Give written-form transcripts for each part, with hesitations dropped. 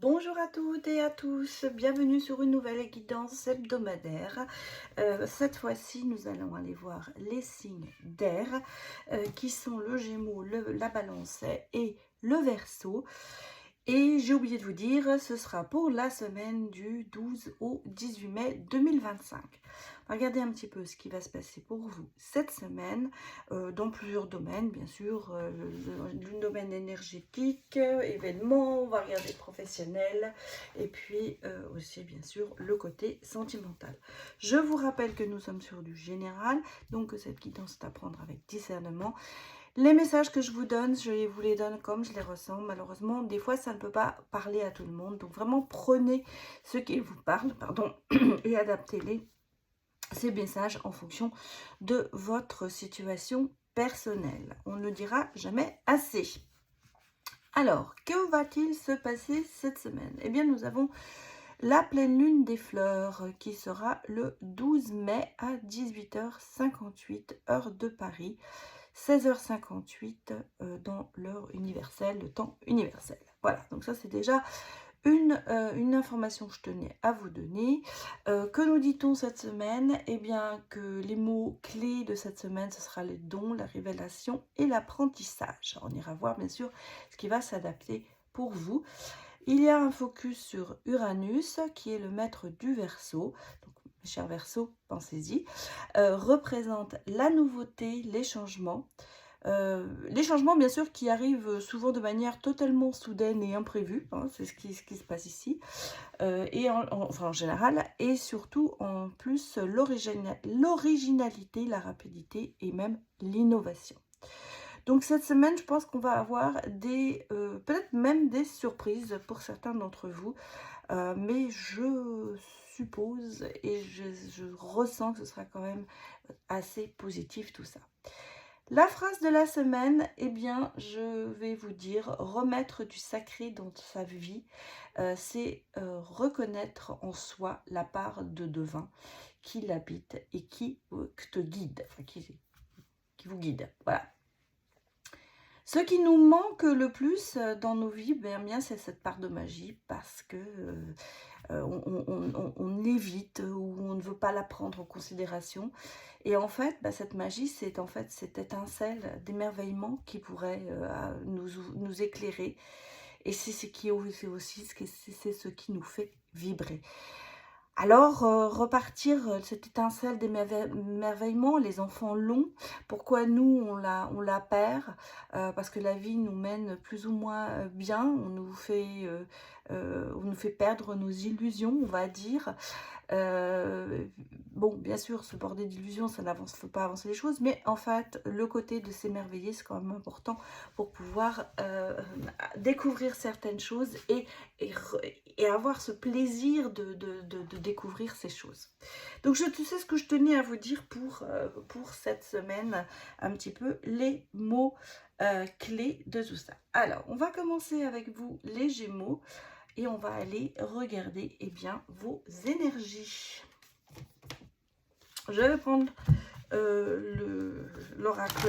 Bonjour à toutes et à tous, bienvenue sur une nouvelle guidance hebdomadaire. Cette fois-ci, nous allons aller voir les signes d'air qui sont le Gémeaux, la Balance et le Verseau. Et j'ai oublié de vous dire, ce sera pour la semaine du 12 au 18 mai 2025. Regardez un petit peu ce qui va se passer pour vous cette semaine, dans plusieurs domaines, bien sûr, le domaine énergétique, événements, on va regarder professionnel, et puis aussi, bien sûr, le côté sentimental. Je vous rappelle que nous sommes sur du général, donc que cette guidance est à prendre avec discernement. Les messages que je vous donne, je vous les donne comme je les ressens. Malheureusement, des fois, ça ne peut pas parler à tout le monde. Donc, vraiment, prenez ce qui vous parle, pardon, et adaptez-les, ces messages, en fonction de votre situation personnelle. On ne le dira jamais assez. Alors, que va-t-il se passer cette semaine? Eh bien, nous avons la pleine lune des fleurs qui sera le 12 mai à 18h58, heure de Paris. 16h58 dans l'heure universelle, le temps universel. Voilà, donc ça c'est déjà une information que je tenais à vous donner. Que nous dit-on cette semaine? Eh bien que les mots clés de cette semaine, ce sera les dons, la révélation et l'apprentissage. On ira voir bien sûr ce qui va s'adapter pour vous. Il y a un focus sur Uranus qui est le maître du Verseau. Donc, mes chers Verseaux, pensez-y. Représente la nouveauté, les changements. Les changements, bien sûr, qui arrivent souvent de manière totalement soudaine et imprévue. Hein, c'est ce qui se passe ici. Et enfin, en général. Et surtout, en plus, l'originalité, la rapidité et même l'innovation. Donc cette semaine, je pense qu'on va avoir peut-être même des surprises pour certains d'entre vous. Mais je suppose et je ressens que ce sera quand même assez positif tout ça. La phrase de la semaine, eh bien, je vais vous dire, remettre du sacré dans sa vie, c'est reconnaître en soi la part de divin qui l'habite et qui te guide, enfin, qui vous guide. Voilà. Ce qui nous manque le plus dans nos vies, bien, c'est cette part de magie parce que on évite ou on ne veut pas la prendre en considération. Et en fait, cette magie, c'est en fait cette étincelle d'émerveillement qui pourrait nous éclairer. Et c'est aussi ce qui nous fait vibrer. Alors, repartir cette étincelle d'émerveillement, les enfants l'ont. Pourquoi nous, on la perd? Parce que la vie nous mène plus ou moins bien. On nous fait perdre nos illusions, on va dire. Bon, bien sûr, se border d'illusions, ça ne fait pas avancer les choses, mais en fait, le côté de s'émerveiller, c'est quand même important pour pouvoir découvrir certaines choses et avoir ce plaisir de découvrir ces choses. Donc, c'est ce que je tenais à vous dire pour cette semaine, un petit peu les mots clés de tout ça. Alors, on va commencer avec vous, les Gémeaux. Et on va aller regarder vos énergies. Je vais prendre l'oracle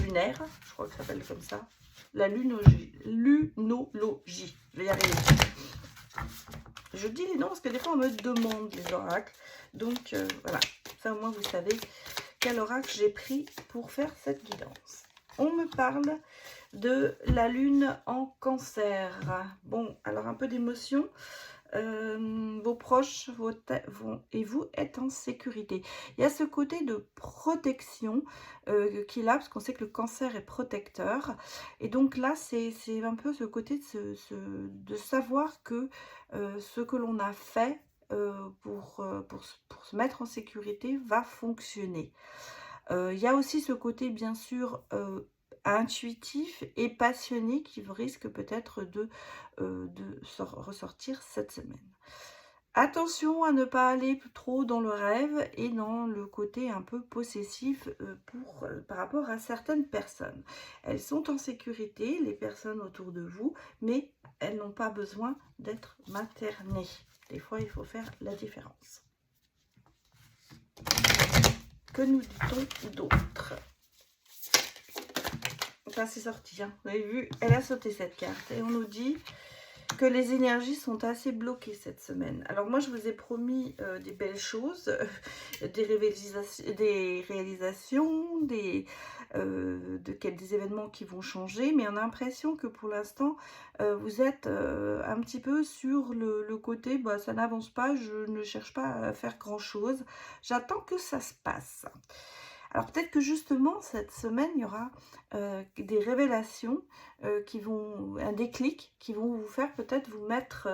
lunaire, je crois que ça s'appelle comme ça. La lunologie. Je vais y arriver. Je dis les noms parce que des fois on me demande les oracles. Donc voilà, ça au moins vous savez quel oracle j'ai pris pour faire cette guidance. On me parle de la lune en cancer. Bon, alors un peu d'émotion. Vos proches et vous êtes en sécurité. Il y a ce côté de protection qui est là, parce qu'on sait que le cancer est protecteur. Et donc là, c'est un peu ce côté de savoir que ce que l'on a fait pour se mettre en sécurité va fonctionner. Il y a aussi ce côté, bien sûr, intuitif et passionné qui risque peut-être de ressortir cette semaine. Attention à ne pas aller trop dans le rêve et dans le côté un peu possessif par rapport à certaines personnes. Elles sont en sécurité, les personnes autour de vous, mais elles n'ont pas besoin d'être maternées. Des fois, il faut faire la différence. Que nous dit-on d'autre? Enfin, c'est sorti, hein. Vous avez vu, elle a sauté cette carte. Et on nous dit que les énergies sont assez bloquées cette semaine. Alors moi, je vous ai promis des belles choses, des réalisations, des événements qui vont changer, mais on a l'impression que pour l'instant, vous êtes un petit peu sur le côté, bah, ça n'avance pas, je ne cherche pas à faire grand-chose, j'attends que ça se passe. Alors peut-être que justement, cette semaine, il y aura des révélations, un déclic, qui vont vous faire peut-être vous mettre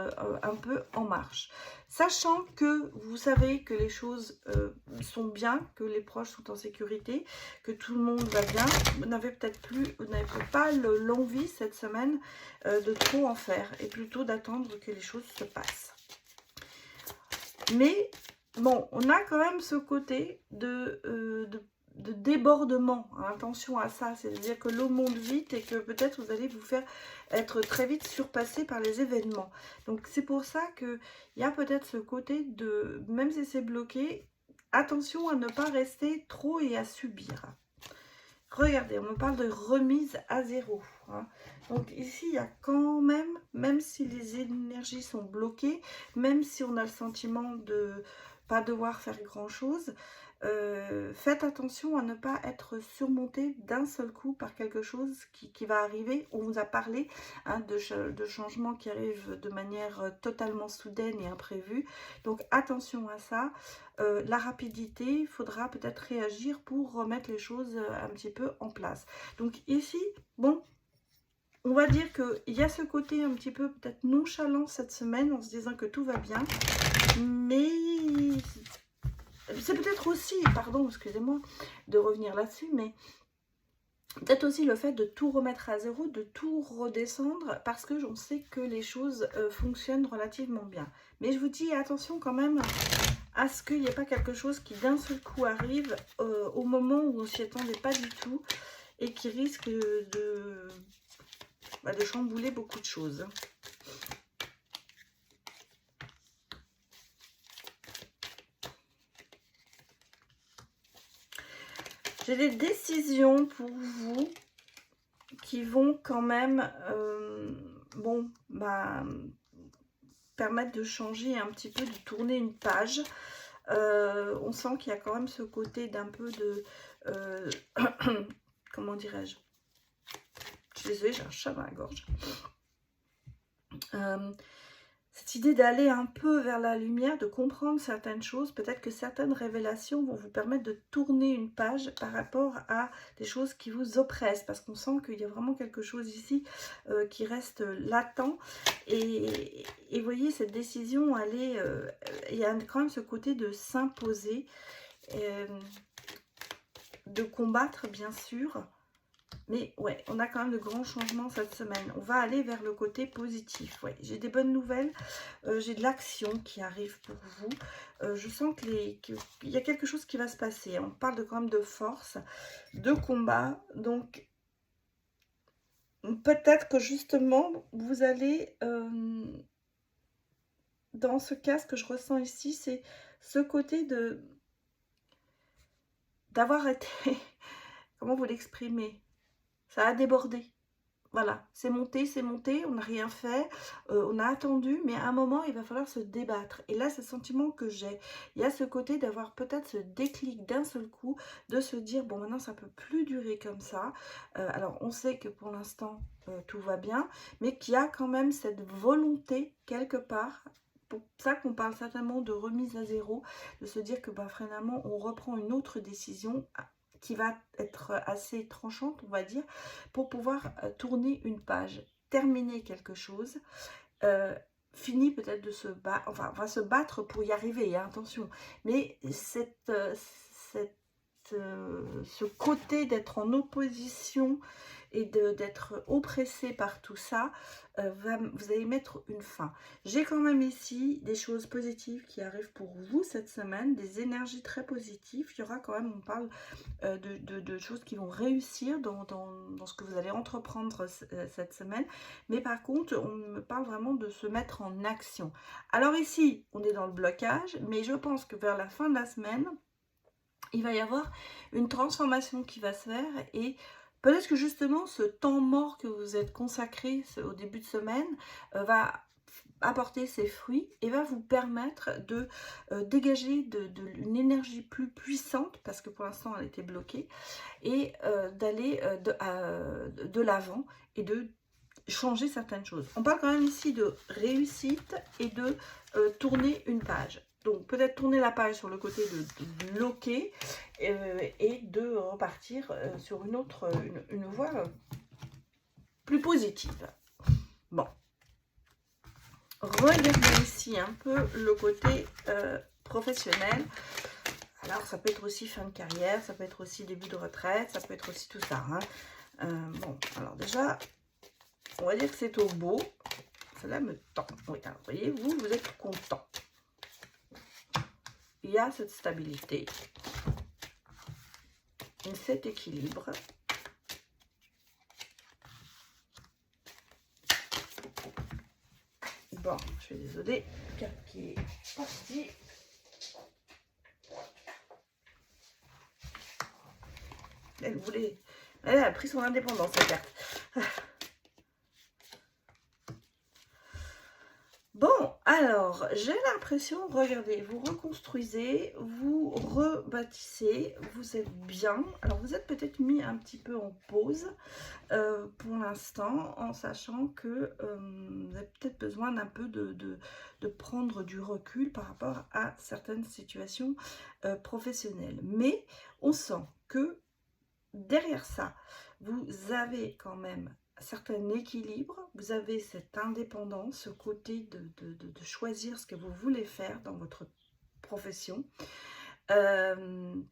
un peu en marche. Sachant que vous savez que les choses sont bien, que les proches sont en sécurité, que tout le monde va bien, vous n'avez peut-être pas l'envie cette semaine de trop en faire, et plutôt d'attendre que les choses se passent. Mais bon, on a quand même ce côté de débordement, hein, attention à ça, c'est-à-dire que l'eau monte vite et que peut-être vous allez vous faire être très vite surpassé par les événements. Donc c'est pour ça qu'il y a peut-être ce côté de, même si c'est bloqué, attention à ne pas rester trop et à subir. Regardez, on me parle de remise à zéro, hein. Donc ici, il y a quand même si les énergies sont bloquées, même si on a le sentiment de pas devoir faire grand-chose, faites attention à ne pas être surmonté d'un seul coup par quelque chose qui va arriver. On vous a parlé, hein, de changements qui arrivent de manière totalement soudaine et imprévue. Donc attention à ça. La rapidité, il faudra peut-être réagir pour remettre les choses un petit peu en place. Donc ici, bon, on va dire qu'il y a ce côté un petit peu peut-être nonchalant cette semaine en se disant que tout va bien, mais c'est peut-être aussi, pardon, excusez-moi de revenir là-dessus, mais peut-être aussi le fait de tout remettre à zéro, de tout redescendre, parce que j'en sais que les choses fonctionnent relativement bien. Mais je vous dis attention quand même à ce qu'il n'y ait pas quelque chose qui d'un seul coup arrive au moment où on s'y attendait pas du tout et qui risque de chambouler beaucoup de choses. J'ai des décisions pour vous qui vont quand même permettre de changer un petit peu, de tourner une page. On sent qu'il y a quand même ce côté d'un peu de... comment dirais-je? Je suis désolée, j'ai un chat dans la gorge. Cette idée d'aller un peu vers la lumière, de comprendre certaines choses, peut-être que certaines révélations vont vous permettre de tourner une page par rapport à des choses qui vous oppressent, parce qu'on sent qu'il y a vraiment quelque chose ici qui reste latent, et vous voyez, cette décision, il y a quand même ce côté de s'imposer, de combattre bien sûr. Mais ouais, on a quand même de grands changements cette semaine. On va aller vers le côté positif. Ouais, j'ai des bonnes nouvelles. J'ai de l'action qui arrive pour vous. Je sens qu'il y a quelque chose qui va se passer. On parle quand même de force, de combat. Donc, peut-être que justement, vous allez... dans ce cas, ce que je ressens ici, c'est ce côté d'avoir été... Comment vous l'exprimez? Ça a débordé. Voilà, c'est monté, on n'a rien fait, on a attendu, mais à un moment, il va falloir se débattre. Et là, c'est le sentiment que j'ai. Il y a ce côté d'avoir peut-être ce déclic d'un seul coup, de se dire, bon, maintenant, ça ne peut plus durer comme ça. Alors, on sait que pour l'instant, tout va bien, mais qu'il y a quand même cette volonté, quelque part, pour ça qu'on parle certainement de remise à zéro, de se dire que finalement, on reprend une autre décision qui va être assez tranchante, on va dire, pour pouvoir tourner une page, terminer quelque chose, fini peut-être de se battre, enfin, on va se battre pour y arriver, hein, attention, mais ce côté d'être en opposition et d'être oppressé par tout ça, vous allez mettre une fin. J'ai quand même ici des choses positives qui arrivent pour vous cette semaine, des énergies très positives. Il y aura quand même, on parle de choses qui vont réussir dans ce que vous allez entreprendre cette semaine. Mais par contre, on me parle vraiment de se mettre en action. Alors ici, on est dans le blocage, mais je pense que vers la fin de la semaine, il va y avoir une transformation qui va se faire, et peut-être que justement ce temps mort que vous êtes consacré au début de semaine va apporter ses fruits et va vous permettre de dégager une énergie plus puissante, parce que pour l'instant elle était bloquée, et d'aller de l'avant et de changer certaines choses. On parle quand même ici de réussite et de tourner une page. Donc peut-être tourner la page sur le côté de bloquer et de repartir sur une voie plus positive. Bon. Regardez ici un peu le côté professionnel. Alors ça peut être aussi fin de carrière, ça peut être aussi début de retraite, ça peut être aussi tout ça. Hein. Bon, alors déjà, on va dire que c'est au beau. Cela me tend. Oui, alors voyez, vous êtes content. Il y a cette stabilité, cet équilibre. Bon, je suis désolée, car qui est parti. Elle a pris son indépendance, cette carte. Bon, alors, j'ai l'impression, regardez, vous reconstruisez, vous rebâtissez, vous êtes bien. Alors, vous êtes peut-être mis un petit peu en pause pour l'instant, en sachant que vous avez peut-être besoin d'un peu de prendre du recul par rapport à certaines situations professionnelles. Mais on sent que derrière ça, vous avez quand même un certain équilibre, vous avez cette indépendance, ce côté de choisir ce que vous voulez faire dans votre profession. Il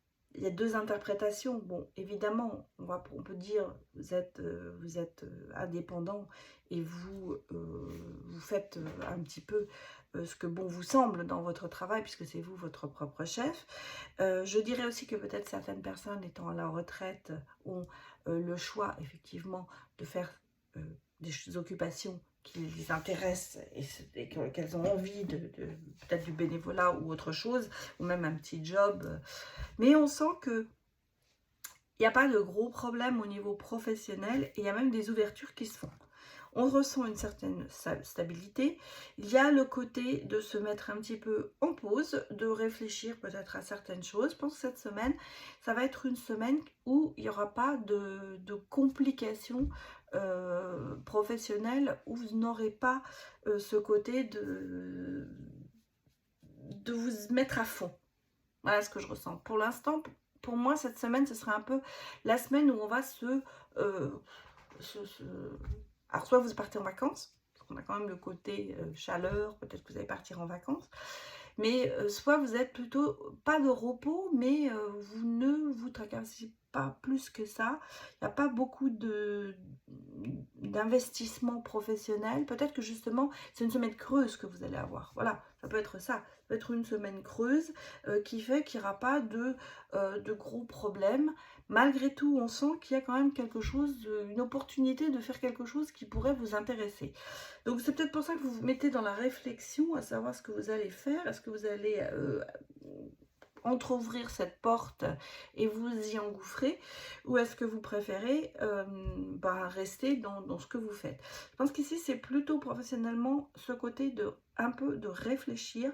y a deux interprétations. Bon, évidemment, on peut dire vous êtes indépendant et vous faites un petit peu ce que bon vous semble dans votre travail, puisque c'est vous votre propre chef. Je dirais aussi que peut-être certaines personnes étant à la retraite ont le choix effectivement de faire des occupations qui les intéressent et qu'elles ont envie de peut-être du bénévolat ou autre chose, ou même un petit job. Mais on sent que il n'y a pas de gros problèmes au niveau professionnel et il y a même des ouvertures qui se font. On ressent une certaine stabilité. Il y a le côté de se mettre un petit peu en pause, de réfléchir peut-être à certaines choses. Je pense que cette semaine, ça va être une semaine où il n'y aura pas de complications professionnelles, où vous n'aurez pas ce côté de vous mettre à fond. Voilà ce que je ressens. Pour l'instant, pour moi, cette semaine, ce sera un peu la semaine où on va alors, soit vous partez en vacances, parce qu'on a quand même le côté chaleur, peut-être que vous allez partir en vacances, mais soit vous êtes plutôt, pas de repos, mais vous ne vous tracassez pas plus que ça. Il n'y a pas beaucoup d'investissement professionnel. Peut-être que justement, c'est une semaine creuse que vous allez avoir. Voilà, ça peut être ça. Ça peut être une semaine creuse qui fait qu'il n'y aura pas de gros problèmes. Malgré tout, on sent qu'il y a quand même quelque chose, une opportunité de faire quelque chose qui pourrait vous intéresser. Donc c'est peut-être pour ça que vous vous mettez dans la réflexion à savoir ce que vous allez faire. Est-ce que vous allez entrouvrir cette porte et vous y engouffrer, ou est-ce que vous préférez rester dans ce que vous faites? Je pense qu'ici c'est plutôt professionnellement ce côté de un peu de réfléchir,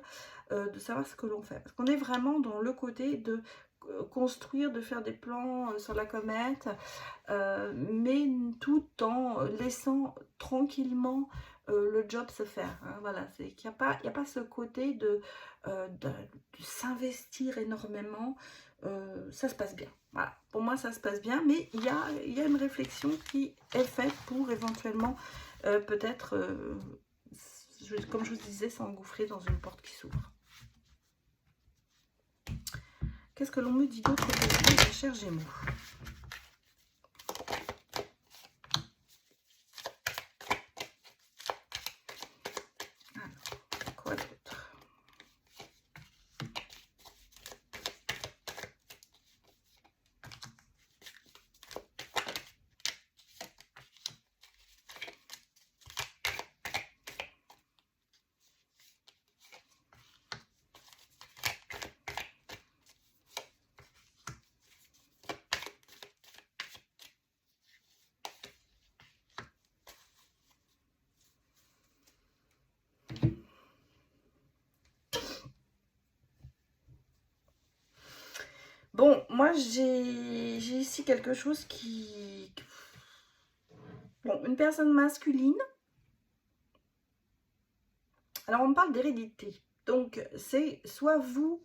de savoir ce que l'on fait, parce qu'on est vraiment dans le côté de construire, de faire des plans sur la comète, mais tout en laissant tranquillement le job se faire. Hein, voilà, c'est qu'il n'y a pas ce côté de s'investir énormément. Ça se passe bien. Voilà, pour moi ça se passe bien, mais il y a une réflexion qui est faite pour éventuellement peut-être, comme je vous disais, s'engouffrer dans une porte qui s'ouvre. Qu'est-ce que l'on me dit d'autre que ça, cher Gémeaux? Alors, quoi d'autre? moi, j'ai ici quelque chose qui... Bon, une personne masculine. Alors, on me parle d'hérédité. Donc, c'est soit vous,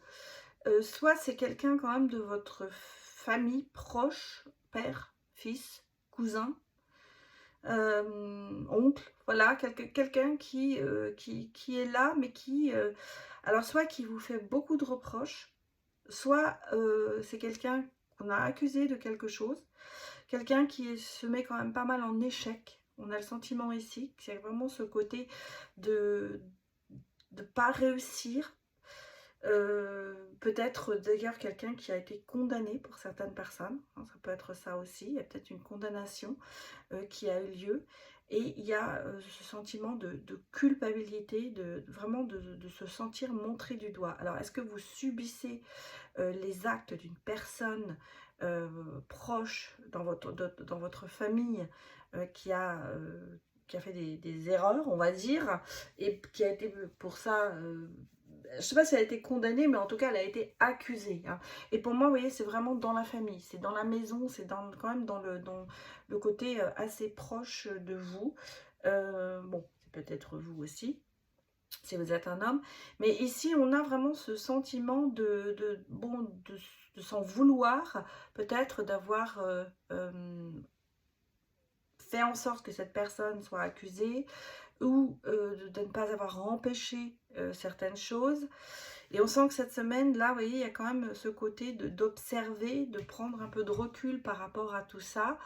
soit c'est quelqu'un quand même de votre famille proche, père, fils, cousin, oncle, voilà, quelqu'un qui est là, mais qui, alors soit qui vous fait beaucoup de reproches, soit c'est quelqu'un qu'on a accusé de quelque chose, quelqu'un qui se met quand même pas mal en échec. On a le sentiment ici que c'est vraiment ce côté de ne pas réussir. Peut-être d'ailleurs quelqu'un qui a été condamné pour certaines personnes, hein, ça peut être ça aussi, il y a peut-être une condamnation qui a eu lieu, et il y a ce sentiment de culpabilité, vraiment de se sentir montré du doigt. Alors est-ce que vous subissez les actes d'une personne proche dans votre famille qui a fait des erreurs, on va dire, et qui a été pour ça, je ne sais pas si elle a été condamnée, mais en tout cas, elle a été accusée. Hein. Et pour moi, vous voyez, c'est vraiment dans la famille, c'est dans la maison, c'est quand même dans le côté assez proche de vous. Bon, c'est peut-être vous aussi, si vous êtes un homme. Mais ici, on a vraiment ce sentiment de s'en vouloir, peut-être d'avoir fait en sorte que cette personne soit accusée, ou de ne pas avoir empêché certaines choses. Et on sent que cette semaine, là, vous voyez, il y a quand même ce côté d'observer, de prendre un peu de recul par rapport à tout ça,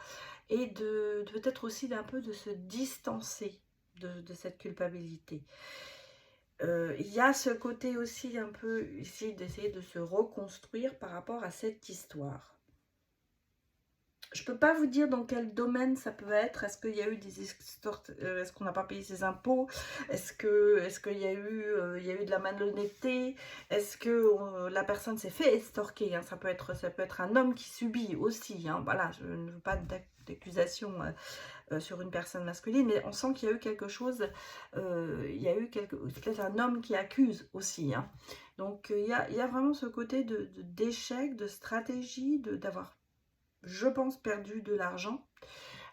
et de peut-être aussi d'un peu de se distancer de cette culpabilité. Il y a ce côté aussi un peu ici d'essayer de se reconstruire par rapport à cette histoire. Je ne peux pas vous dire dans quel domaine ça peut être. Est-ce qu'il y a eu des est-ce qu'on n'a pas payé ses impôts? Est-ce qu'il y a eu de la malhonnêteté? Est-ce que la personne s'est fait estorquer, hein? Ça peut être un homme qui subit aussi. Hein. Voilà, je ne veux pas d'accusation sur une personne masculine, mais on sent qu'il y a eu quelque chose. Il y a eu peut-être un homme qui accuse aussi. Hein. Donc il y a vraiment ce côté d'échec, de stratégie, d'avoir, je pense, perdu de l'argent,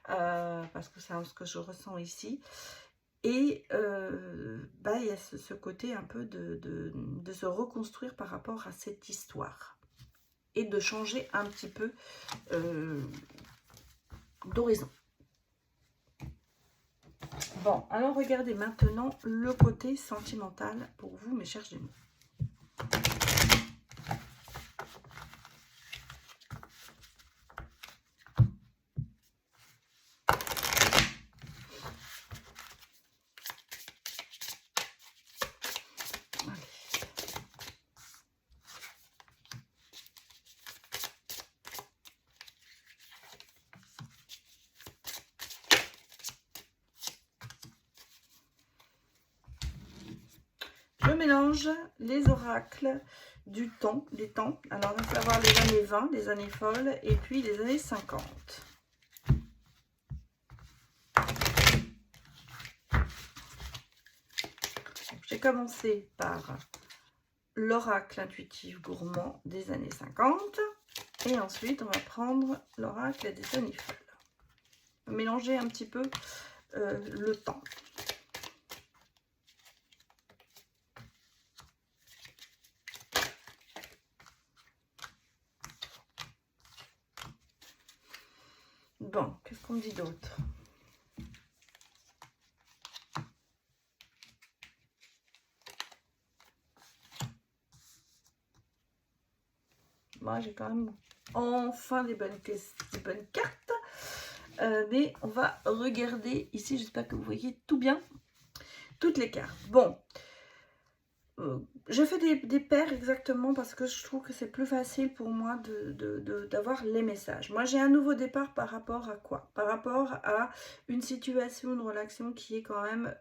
parce que c'est ce que je ressens ici. Et il y a ce côté un peu de se reconstruire par rapport à cette histoire. Et de changer un petit peu d'horizon. Bon, alors regardez maintenant le côté sentimental pour vous, mes chers Gémeaux. Je mélange les oracles des temps. Alors, on va savoir les années 20, les années folles, et puis les années 50. J'ai commencé par l'oracle intuitif gourmand des années 50. Et ensuite, on va prendre l'oracle des années folles. Mélanger un petit peu le temps. Bon, qu'est-ce qu'on dit d'autre? Moi, j'ai quand même enfin des bonnes cartes. Mais on va regarder ici. J'espère que vous voyez tout bien. Toutes les cartes. Bon. Je fais des paires exactement parce que je trouve que c'est plus facile pour moi d'avoir les messages. Moi, j'ai un nouveau départ par rapport à quoi? Par rapport à une situation, une relation qui est quand même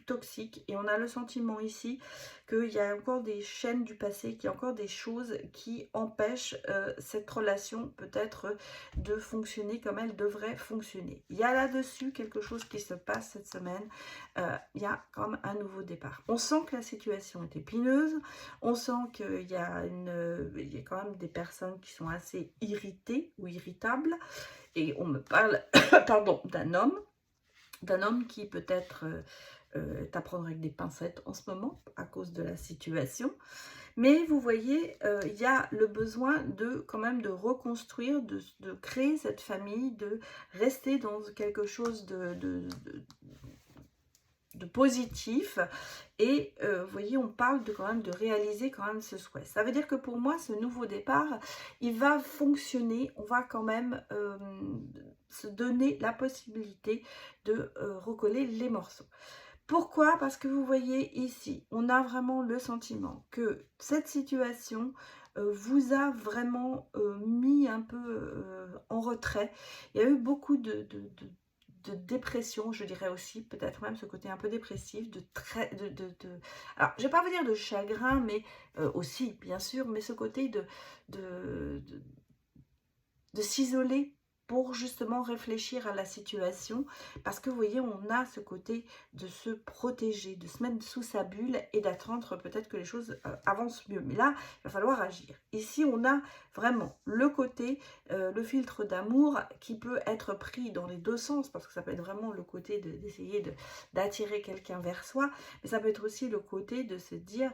toxique. Et on a le sentiment ici qu'il y a encore des chaînes du passé, qu'il y a encore des choses qui empêchent cette relation peut-être de fonctionner comme elle devrait fonctionner. Il y a là-dessus quelque chose qui se passe cette semaine. Il y a quand même un nouveau départ. On sent que la situation était épineuse. On sent qu'il y a il y a quand même des personnes qui sont assez irritées ou irritables. Et on me parle, pardon, d'un homme qui peut-être est à prendre avec des pincettes en ce moment à cause de la situation. Mais vous voyez, il y a le besoin de quand même de reconstruire, de créer cette famille, de rester dans quelque chose de positif. Et vous voyez, on parle de quand même de réaliser quand même ce souhait. Ça veut dire que pour moi, ce nouveau départ, il va fonctionner. On va quand même se donner la possibilité de recoller les morceaux. Pourquoi? Parce que vous voyez ici, on a vraiment le sentiment que cette situation vous a vraiment mis un peu en retrait. Il y a eu beaucoup de dépression, je dirais aussi, peut-être même ce côté un peu dépressif, alors je vais pas vous dire de chagrin, mais aussi, bien sûr, mais ce côté de, s'isoler pour justement réfléchir à la situation, parce que vous voyez, on a ce côté de se protéger, de se mettre sous sa bulle et d'attendre peut-être que les choses avancent mieux. Mais là, il va falloir agir. Ici, on a vraiment le côté, le filtre d'amour qui peut être pris dans les deux sens, parce que ça peut être vraiment le côté d'essayer d'attirer quelqu'un vers soi, mais ça peut être aussi le côté de se dire,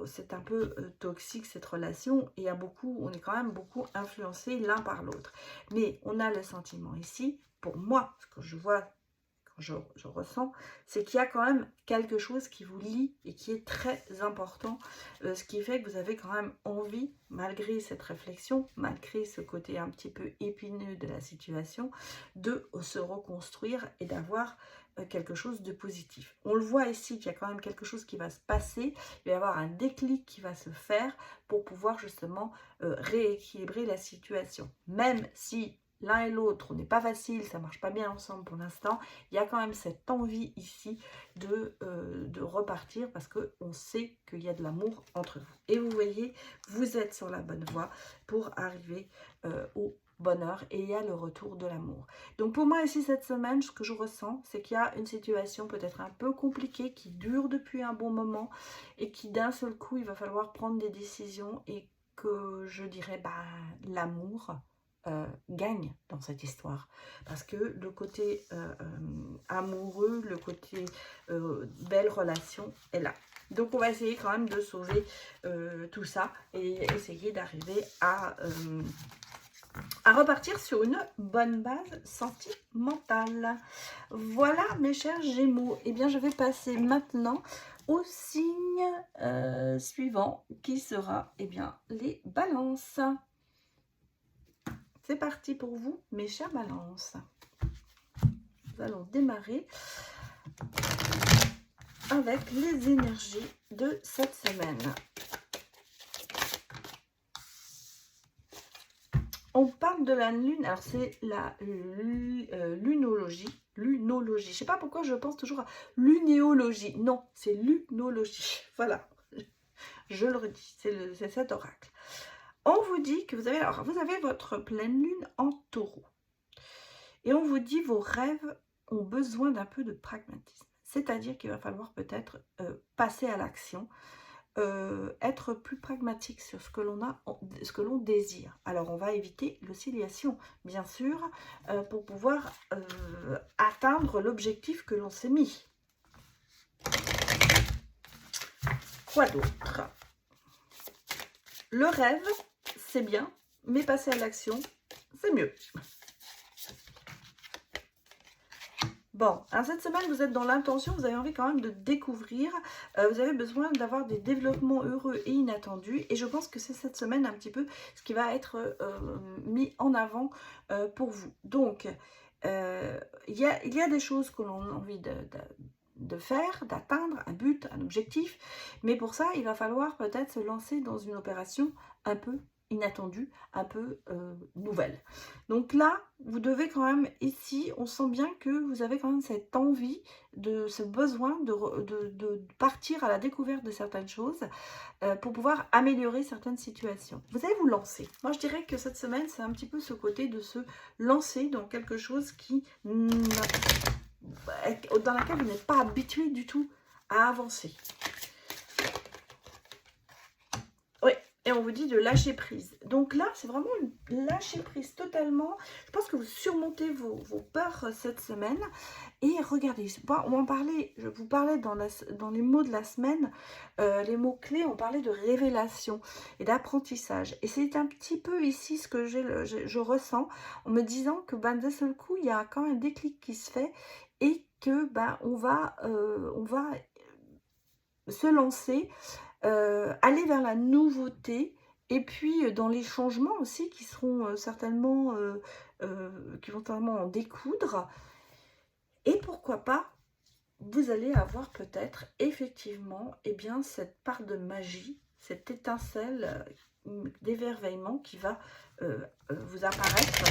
c'est un peu toxique cette relation, et on est quand même beaucoup influencé l'un par l'autre. Mais on a le sentiment ici, pour moi, ce que je vois, quand je ressens, c'est qu'il y a quand même quelque chose qui vous lie et qui est très important, ce qui fait que vous avez quand même envie, malgré cette réflexion, malgré ce côté un petit peu épineux de la situation, de se reconstruire et d'avoir quelque chose de positif. On le voit ici qu'il y a quand même quelque chose qui va se passer, il va y avoir un déclic qui va se faire pour pouvoir justement rééquilibrer la situation. Même si l'un et l'autre n'est pas facile, ça marche pas bien ensemble pour l'instant, il y a quand même cette envie ici de repartir, parce qu'on sait qu'il y a de l'amour entre vous. Et vous voyez, vous êtes sur la bonne voie pour arriver au bonheur, et il y a le retour de l'amour. Donc pour moi ici cette semaine, ce que je ressens, c'est qu'il y a une situation peut-être un peu compliquée qui dure depuis un bon moment et qui d'un seul coup il va falloir prendre des décisions, et que je dirais l'amour gagne dans cette histoire, parce que le côté amoureux, le côté belle relation est là. Donc on va essayer quand même de sauver tout ça et essayer d'arriver à repartir sur une bonne base sentimentale. Voilà mes chers Gémeaux. Et bien je vais passer maintenant au signe suivant, qui sera les Balances. C'est parti pour vous, mes chers Balances. Nous allons démarrer avec les énergies de cette semaine. On parle de la lune, alors c'est la lunologie. Lunologie. Je ne sais pas pourquoi je pense toujours à lunéologie. Non, c'est lunologie. Voilà, je le redis, c'est cet oracle. On vous dit que vous avez votre pleine lune en Taureau. Et on vous dit vos rêves ont besoin d'un peu de pragmatisme. C'est-à-dire qu'il va falloir peut-être passer à l'action, être plus pragmatique sur ce que l'on désire. Alors on va éviter l'oscillation, bien sûr, pour pouvoir atteindre l'objectif que l'on s'est mis. Quoi d'autre? Le rêve, c'est bien, mais passer à l'action, c'est mieux. Bon, alors cette semaine, vous êtes dans l'intention, vous avez envie quand même de découvrir, vous avez besoin d'avoir des développements heureux et inattendus, et je pense que c'est cette semaine un petit peu ce qui va être mis en avant pour vous. Donc, il y a des choses que l'on a envie de faire, d'atteindre un but, un objectif, mais pour ça, il va falloir peut-être se lancer dans une opération un peu inattendue, un peu nouvelle. Donc là, vous devez quand même, ici, on sent bien que vous avez quand même cette envie, ce besoin de partir à la découverte de certaines choses pour pouvoir améliorer certaines situations. Vous allez vous lancer. Moi, je dirais que cette semaine, c'est un petit peu ce côté de se lancer dans quelque chose dans laquelle vous n'êtes pas habitué du tout à avancer. et on vous dit de lâcher prise. Donc là, c'est vraiment une lâcher prise totalement. Je pense que vous surmontez vos peurs cette semaine. Et regardez, on en parlait, je vous parlais dans les mots de la semaine, les mots clés, on parlait de révélation et d'apprentissage. Et c'est un petit peu ici ce que je ressens en me disant que d'un seul coup, il y a quand même un déclic qui se fait et que on va se lancer, aller vers la nouveauté et puis dans les changements aussi qui seront certainement, qui vont certainement en découdre. Et pourquoi pas, vous allez avoir peut-être effectivement cette part de magie, cette étincelle d'émerveillement qui va vous apparaître,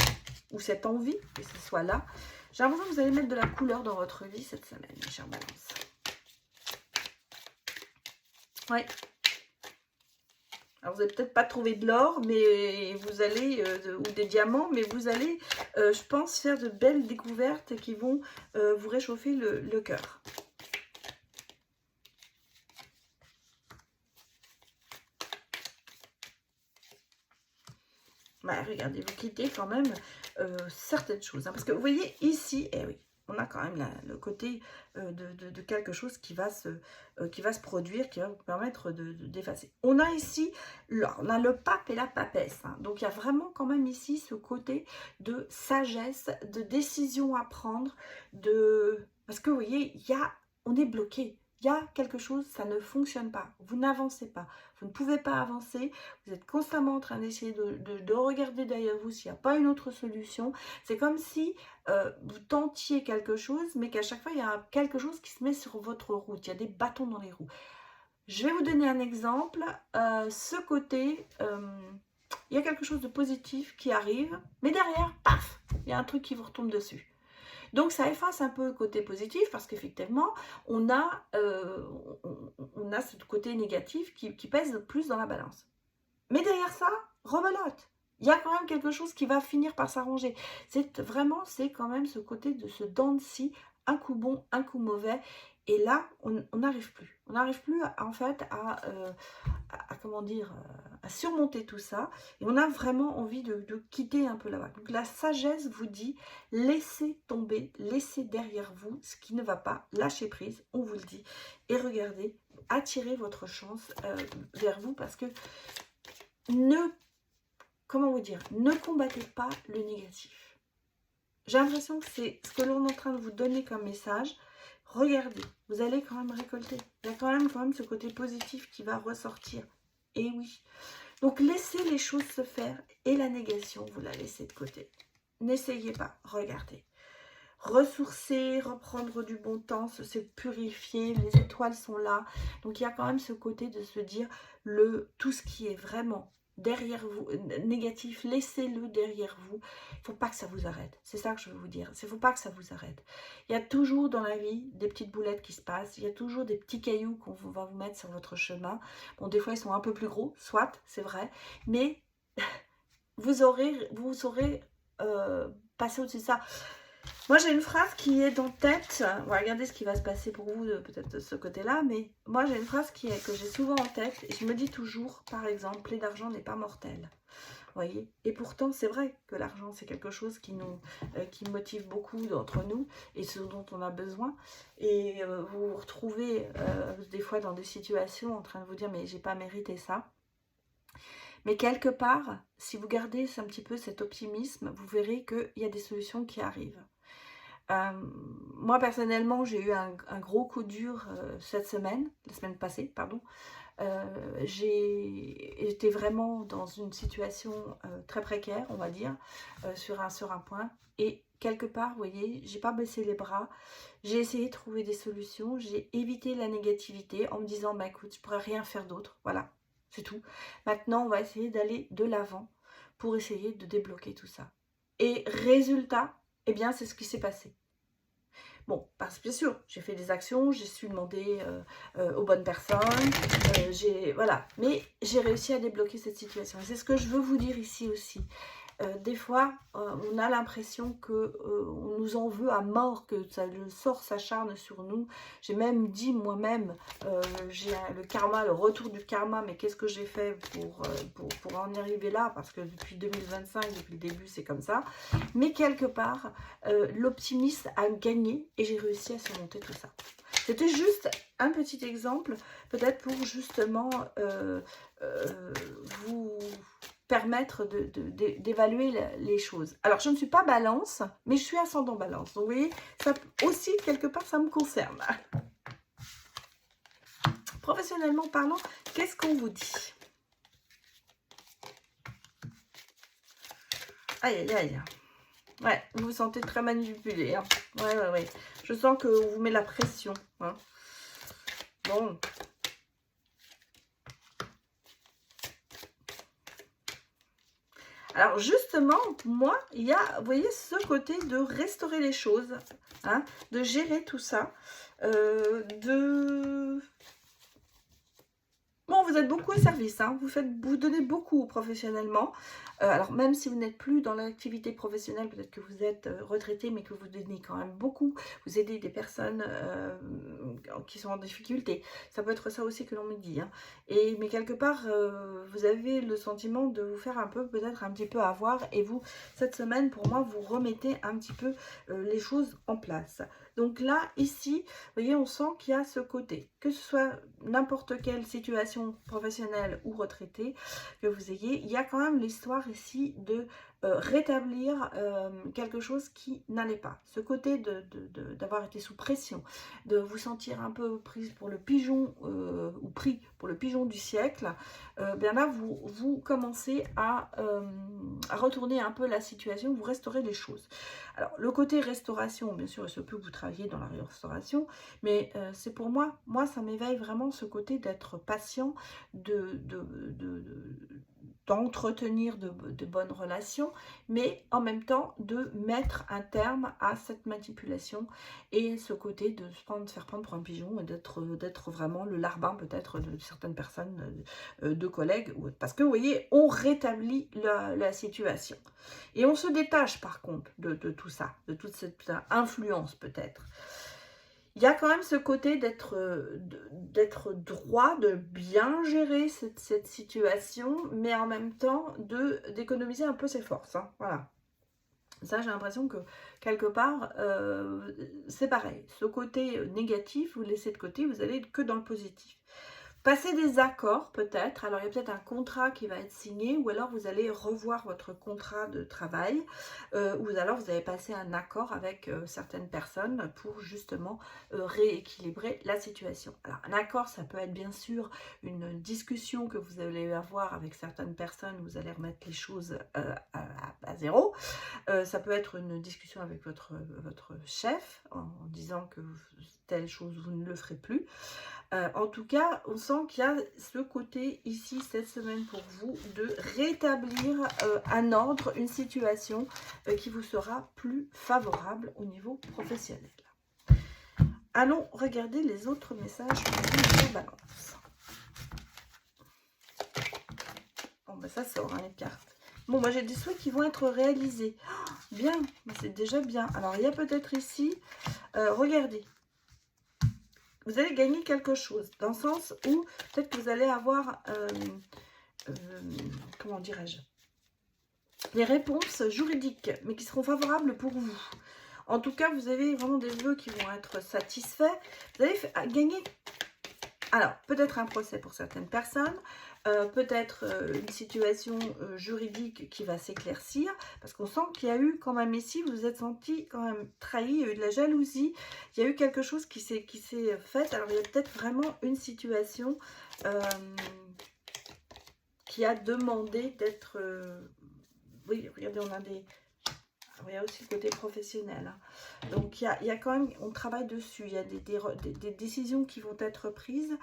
ou cette envie que ce soit là. J'ai l'impression que vous allez mettre de la couleur dans votre vie cette semaine, mes chers balances. Ouais. Alors, vous n'allez peut-être pas trouver de l'or, mais vous allez, ou des diamants, mais vous allez, je pense, faire de belles découvertes qui vont vous réchauffer le cœur. Regardez, vous quittez quand même certaines choses. Hein, parce que vous voyez ici, oui, on a quand même le côté de quelque chose qui va se produire, qui va vous permettre d'effacer. On a ici, on a le pape et la papesse. Hein, donc, il y a vraiment quand même ici ce côté de sagesse, de décision à prendre, parce que vous voyez, on est bloqué. Il y a quelque chose, ça ne fonctionne pas. Vous n'avancez pas. Vous ne pouvez pas avancer. Vous êtes constamment en train d'essayer de regarder derrière vous s'il n'y a pas une autre solution. C'est comme si vous tentiez quelque chose, mais qu'à chaque fois, il y a quelque chose qui se met sur votre route. Il y a des bâtons dans les roues. Je vais vous donner un exemple. Ce côté, il y a quelque chose de positif qui arrive, mais derrière, paf, il y a un truc qui vous retombe dessus. Donc, ça efface un peu le côté positif parce qu'effectivement, on a ce côté négatif qui pèse plus dans la balance. Mais derrière ça, rebelote. Il y a quand même quelque chose qui va finir par s'arranger. C'est quand même ce côté de ce dents de scie, un coup bon, un coup mauvais. Et là, on n'arrive plus. On n'arrive plus, en fait, à surmonter tout ça. Et on a vraiment envie de quitter un peu là-bas. Donc, la sagesse vous dit, laissez tomber, laissez derrière vous ce qui ne va pas, lâchez prise, on vous le dit. Et regardez, attirez votre chance vers vous parce que ne combattez pas le négatif. J'ai l'impression que c'est ce que l'on est en train de vous donner comme message. Regardez, vous allez quand même récolter. Il y a quand même ce côté positif qui va ressortir. Et oui. Donc, laissez les choses se faire et la négation, vous la laissez de côté. N'essayez pas. Regardez. Ressourcer, reprendre du bon temps, se purifier. Les étoiles sont là. Donc, il y a quand même ce côté de se dire tout ce qui est vraiment derrière vous, négatif, laissez-le derrière vous. Il ne faut pas que ça vous arrête. C'est ça que je veux vous dire. Il ne faut pas que ça vous arrête. Il y a toujours dans la vie des petites boulettes qui se passent. Il y a toujours des petits cailloux qu'on va vous mettre sur votre chemin. Bon, des fois, ils sont un peu plus gros, soit, c'est vrai. Mais vous saurez passer au-dessus de ça. Moi, j'ai une phrase qui est en tête. On va regarder ce qui va se passer pour vous, peut-être de ce côté-là. Mais moi, j'ai une phrase que j'ai souvent en tête. Et je me dis toujours, par exemple, plaie d'argent n'est pas mortelle. Vous voyez. Et pourtant, c'est vrai que l'argent, c'est quelque chose qui motive beaucoup d'entre nous. Et ce dont on a besoin. Et vous vous retrouvez des fois dans des situations en train de vous dire, mais j'ai pas mérité ça. Mais quelque part, si vous gardez un petit peu cet optimisme, vous verrez qu'il y a des solutions qui arrivent. Moi, personnellement, j'ai eu un gros coup dur la semaine passée, pardon. J'étais vraiment dans une situation très précaire, on va dire, sur un point. Et quelque part, vous voyez, j'ai pas baissé les bras. J'ai essayé de trouver des solutions. J'ai évité la négativité en me disant, bah écoute, je pourrais rien faire d'autre. Voilà, c'est tout. Maintenant, on va essayer d'aller de l'avant pour essayer de débloquer tout ça. Et résultat, eh bien, c'est ce qui s'est passé. Bon, parce que bien sûr, j'ai fait des actions, j'ai su demander aux bonnes personnes, voilà. Mais j'ai réussi à débloquer cette situation. Et c'est ce que je veux vous dire ici aussi. des fois, on a l'impression que on nous en veut à mort, que ça, le sort s'acharne sur nous. J'ai même dit moi-même, j'ai le karma, le retour du karma, mais qu'est-ce que j'ai fait pour en arriver là? Parce que depuis 2025, depuis le début, c'est comme ça. Mais quelque part, l'optimisme a gagné et j'ai réussi à surmonter tout ça. C'était juste un petit exemple, peut-être pour justement vous permettre d'évaluer les choses. Alors, je ne suis pas balance, mais je suis ascendant balance. Donc, vous voyez, ça aussi, quelque part, ça me concerne. Professionnellement parlant, qu'est-ce qu'on vous dit? Aïe, aïe, aïe. Ouais, vous vous sentez très manipulé. Hein. Ouais. Je sens qu'on vous met la pression. Hein. Bon. Alors justement, moi, il y a, vous voyez, ce côté de restaurer les choses, hein, de gérer tout ça, Bon, vous êtes beaucoup au service, hein, vous donnez beaucoup professionnellement. Alors même si vous n'êtes plus dans l'activité professionnelle, peut-être que vous êtes retraité, mais que vous donnez quand même beaucoup. Vous aidez des personnes qui sont en difficulté. Ça peut être ça aussi que l'on me dit. Hein. Mais quelque part, vous avez le sentiment de vous faire un peu, peut-être un petit peu avoir. Et vous, cette semaine, pour moi, vous remettez un petit peu les choses en place. Donc là, ici, vous voyez, on sent qu'il y a ce côté, que ce soit n'importe quelle situation professionnelle ou retraitée que vous ayez, il y a quand même l'histoire ici de rétablir quelque chose qui n'allait pas. Ce côté d'avoir été sous pression, de vous sentir un peu prise pour le pigeon ou pris pour le pigeon du siècle, bien là, vous commencez à retourner un peu la situation, vous restaurez les choses. Alors, le côté restauration, bien sûr, il se peut que vous travailliez dans la restauration, mais c'est pour moi, ça m'éveille vraiment ce côté d'être patient, d'entretenir de bonnes relations, mais en même temps de mettre un terme à cette manipulation et ce côté de se faire prendre pour un pigeon et d'être vraiment le larbin peut-être de certaines personnes, de collègues, parce que vous voyez, on rétablit la situation. Et on se détache par contre de tout ça, de toute cette influence peut-être. Il y a quand même ce côté d'être droit, de bien gérer cette situation, mais en même temps d'économiser un peu ses forces. Hein, voilà. Ça, j'ai l'impression que quelque part, c'est pareil. Ce côté négatif, vous le laissez de côté, vous allez que dans le positif. Passer des accords peut-être, alors il y a peut-être un contrat qui va être signé ou alors vous allez revoir votre contrat de travail ou alors vous allez passer un accord avec certaines personnes pour justement rééquilibrer la situation. Alors un accord ça peut être bien sûr une discussion que vous allez avoir avec certaines personnes, vous allez remettre les choses à zéro. Ça peut être une discussion avec votre chef en disant que telle chose vous ne le ferez plus. En tout cas, on sent qu'il y a ce côté ici, cette semaine pour vous, de rétablir un ordre, une situation qui vous sera plus favorable au niveau professionnel. Allons regarder les autres messages pour vous sur Balance. Bon, ben ça sort, hein, les cartes. Bon, moi j'ai des souhaits qui vont être réalisés. Oh, bien, c'est déjà bien. Alors, il y a peut-être ici, regardez. Vous allez gagner quelque chose, dans le sens où peut-être que vous allez avoir, comment dirais-je, les réponses juridiques, mais qui seront favorables pour vous. En tout cas, vous avez vraiment des vœux qui vont être satisfaits. Vous allez gagner, alors, peut-être un procès pour certaines personnes, peut-être une situation juridique qui va s'éclaircir, parce qu'on sent qu'il y a eu quand même ici, vous vous êtes senti quand même trahi, il y a eu de la jalousie, il y a eu quelque chose qui s'est fait, alors il y a peut-être vraiment une situation qui a demandé d'être, oui, regardez, on a des... Il y a aussi le côté professionnel. Hein. Donc, il y a quand même, on travaille dessus. Il y a des décisions qui vont être prises,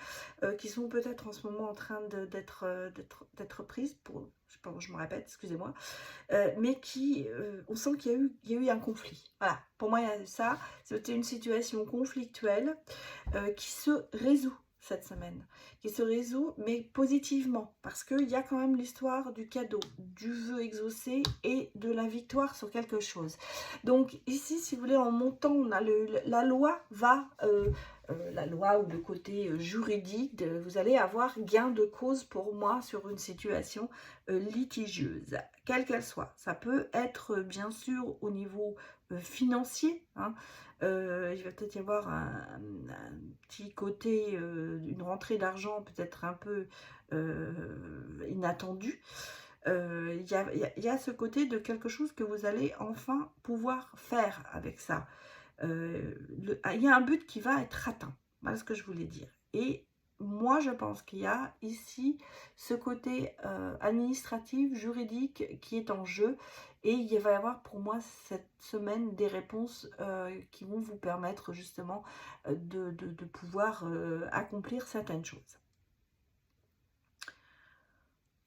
qui sont peut-être en ce moment en train d'être prises. Je me répète, excusez-moi. Mais qui, on sent qu'il y a eu un conflit. Voilà, pour moi, il y a ça. C'était une situation conflictuelle qui se résout. cette semaine, qui se résout, mais positivement, parce qu'il y a quand même l'histoire du cadeau, du vœu exaucé et de la victoire sur quelque chose. Donc ici, si vous voulez, en montant, on a la loi va... la loi ou le côté juridique, vous allez avoir gain de cause pour moi sur une situation litigieuse, quelle qu'elle soit. Ça peut être bien sûr au niveau financier, hein. Il va peut-être y avoir un petit côté, une rentrée d'argent peut-être un peu inattendue. Il y a ce côté de quelque chose que vous allez enfin pouvoir faire avec ça. Il y a un but qui va être atteint. Voilà ce que je voulais dire. Et moi, je pense qu'il y a ici ce côté administratif, juridique qui est en jeu. Et il va y avoir pour moi cette semaine des réponses qui vont vous permettre justement de pouvoir accomplir certaines choses.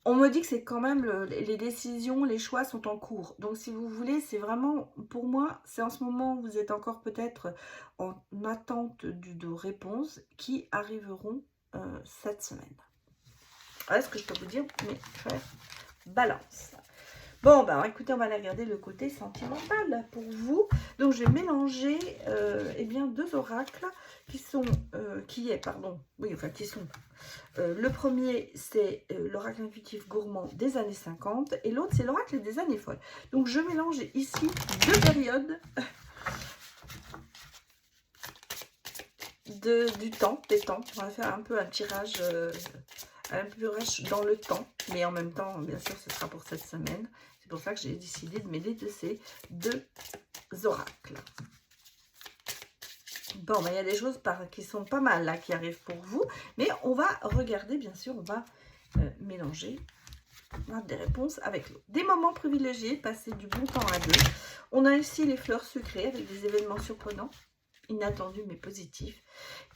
On me dit que c'est quand même les décisions, les choix sont en cours. Donc si vous voulez, c'est vraiment, pour moi, c'est en ce moment, vous êtes encore peut-être en attente de réponses qui arriveront cette semaine. Voilà ce que je peux vous dire, mes frères Balance. Bon, ben écoutez, on va aller regarder le côté sentimental pour vous. Donc, je vais mélanger eh bien, deux oracles qui sont, le premier, c'est l'oracle intuitif gourmand des années 50 et l'autre, c'est l'oracle des années folles. Donc, je mélange ici deux périodes des temps. On va faire un peu un tirage dans le temps, mais en même temps, bien sûr, ce sera pour cette semaine. C'est pour ça que j'ai décidé de m'aider de ces deux oracles. Bon, ben, il y a des choses qui sont pas mal là, qui arrivent pour vous, mais on va regarder, bien sûr, on va mélanger des réponses avec l'autre. Des moments privilégiés, passer du bon temps à deux. On a ici les fleurs sucrées avec des événements surprenants, inattendus mais positifs.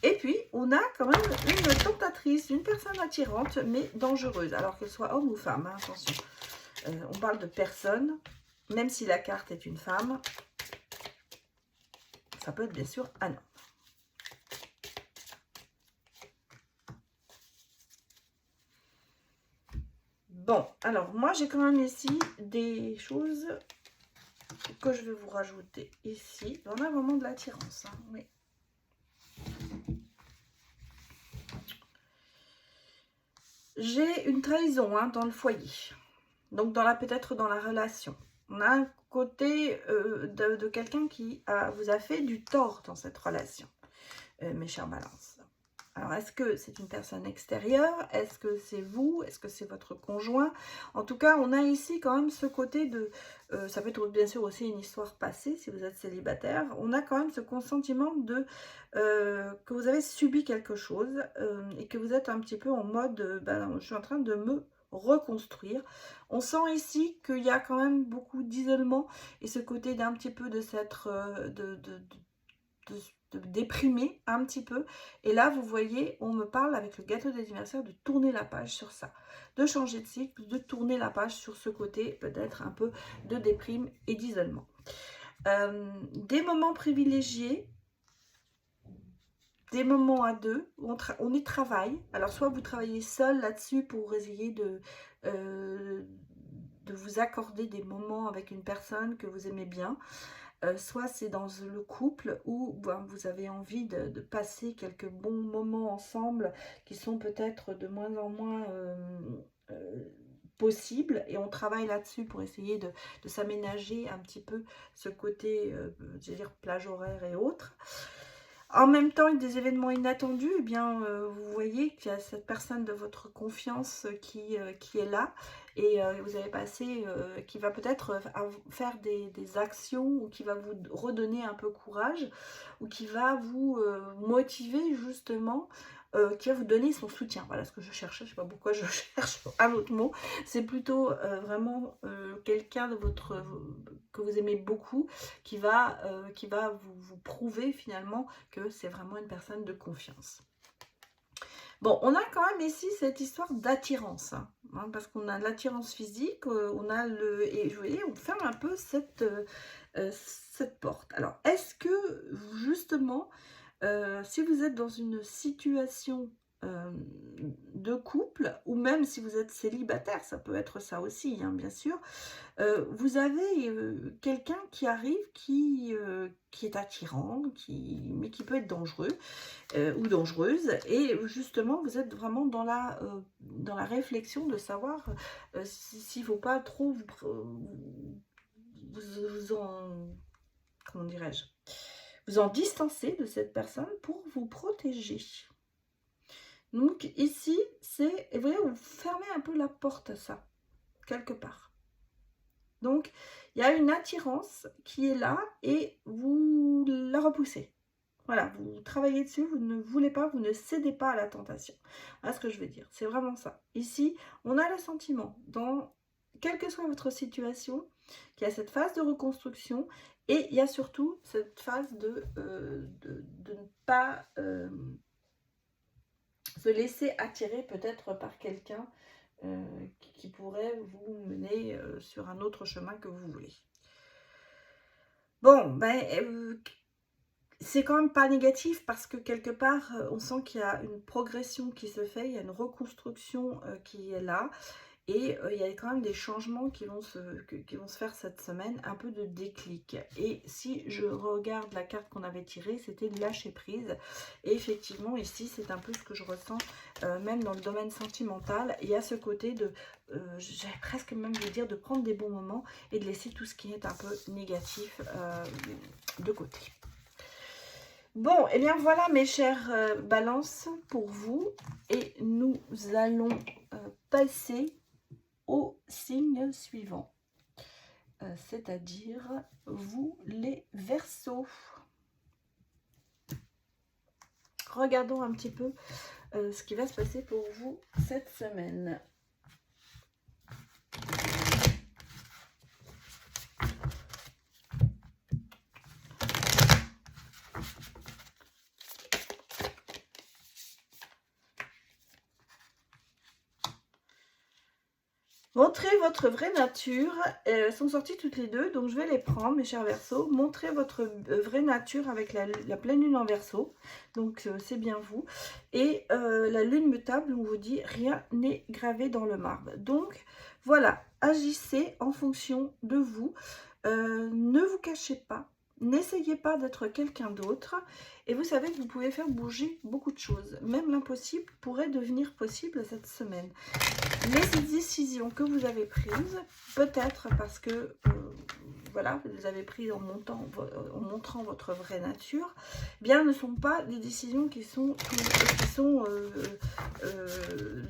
Et puis, on a quand même une tentatrice, une personne attirante mais dangereuse, alors qu'elle soit homme ou femme, hein, attention. On parle de personne, même si la carte est une femme, ça peut être bien sûr un homme. Bon, alors moi j'ai quand même ici des choses que je vais vous rajouter ici. On a vraiment de l'attirance, hein, oui. J'ai une trahison dans le foyer, donc peut-être dans la relation. On a un côté de quelqu'un qui vous a fait du tort dans cette relation, mes chers balances. Alors, est-ce que c'est une personne extérieure? Est-ce que c'est vous? Est-ce que c'est votre conjoint? En tout cas, on a ici quand même ce côté de... ça peut être bien sûr aussi une histoire passée, si vous êtes célibataire. On a quand même ce consentiment de que vous avez subi quelque chose et que vous êtes un petit peu en mode, je suis en train de me reconstruire. On sent ici qu'il y a quand même beaucoup d'isolement et ce côté d'un petit peu de s'être... de déprimer un petit peu. Et là, vous voyez, on me parle avec le gâteau d'anniversaire de tourner la page sur ça, de changer de cycle, de tourner la page sur ce côté peut-être un peu de déprime et d'isolement. Des moments privilégiés, des moments à deux, où on y travaille. Alors, soit vous travaillez seul là-dessus pour essayer de vous accorder des moments avec une personne que vous aimez bien, soit c'est dans le couple où vous avez envie de passer quelques bons moments ensemble qui sont peut-être de moins en moins possibles, et on travaille là-dessus pour essayer de s'aménager un petit peu ce côté, je veux dire, plage horaire et autres. En même temps, avec des événements inattendus, eh bien, vous voyez qu'il y a cette personne de votre confiance qui est là, et vous allez passer, qui va peut-être faire des actions, ou qui va vous redonner un peu courage, ou qui va vous motiver justement, qui va vous donner son soutien. Voilà ce que je cherchais, je ne sais pas pourquoi je cherche un autre mot. C'est plutôt vraiment quelqu'un de que vous aimez beaucoup, qui va vous prouver finalement que c'est vraiment une personne de confiance. Bon, on a quand même ici cette histoire d'attirance, parce qu'on a l'attirance physique, on a et vous voyez, on ferme un peu cette porte. Alors, est-ce que justement, si vous êtes dans une situation de couple, ou même si vous êtes célibataire, ça peut être ça aussi, hein, bien sûr. Vous avez quelqu'un qui arrive qui est attirant, mais qui peut être dangereux ou dangereuse, et justement vous êtes vraiment dans la réflexion de savoir s'il ne faut pas trop vous en, comment dirais-je, vous en distancer de cette personne pour vous protéger. Donc ici, c'est, et vous voyez, vous fermez un peu la porte à ça, quelque part. Donc, il y a une attirance qui est là et vous la repoussez. Voilà, vous travaillez dessus, vous ne voulez pas, vous ne cédez pas à la tentation. Voilà ce que je veux dire, c'est vraiment ça. Ici, on a le sentiment, dans quelle que soit votre situation, qu'il y a cette phase de reconstruction et il y a surtout cette phase de ne pas se laisser attirer peut-être par quelqu'un qui pourrait vous mener sur un autre chemin que vous voulez. Bon, ben, c'est quand même pas négatif parce que quelque part, on sent qu'il y a une progression qui se fait, il y a une reconstruction qui est là. Et il y a quand même des changements qui vont se faire cette semaine, un peu de déclic. Et si je regarde la carte qu'on avait tirée, c'était de lâcher prise. Et effectivement, ici, c'est un peu ce que je ressens, même dans le domaine sentimental. Il y a ce côté de, j'allais presque même vous dire, de prendre des bons moments et de laisser tout ce qui est un peu négatif de côté. Bon, et bien voilà mes chères balances pour vous. Et nous allons passer au signe suivant, c'est-à-dire vous les Verseaux. Regardons un petit peu ce qui va se passer pour vous cette semaine. Montrez votre vraie nature. Elles sont sorties toutes les deux, donc je vais les prendre, mes chers Verseaux. Montrez votre vraie nature avec la pleine lune en Verseau. Donc c'est bien vous. Et la lune mutable, on vous dit rien n'est gravé dans le marbre. Donc voilà, agissez en fonction de vous. Ne vous cachez pas. N'essayez pas d'être quelqu'un d'autre. Et vous savez que vous pouvez faire bouger beaucoup de choses. Même l'impossible pourrait devenir possible cette semaine. Les décisions que vous avez prises, peut-être parce que voilà, vous les avez prises en montrant votre vraie nature, bien ne sont pas des décisions qui sont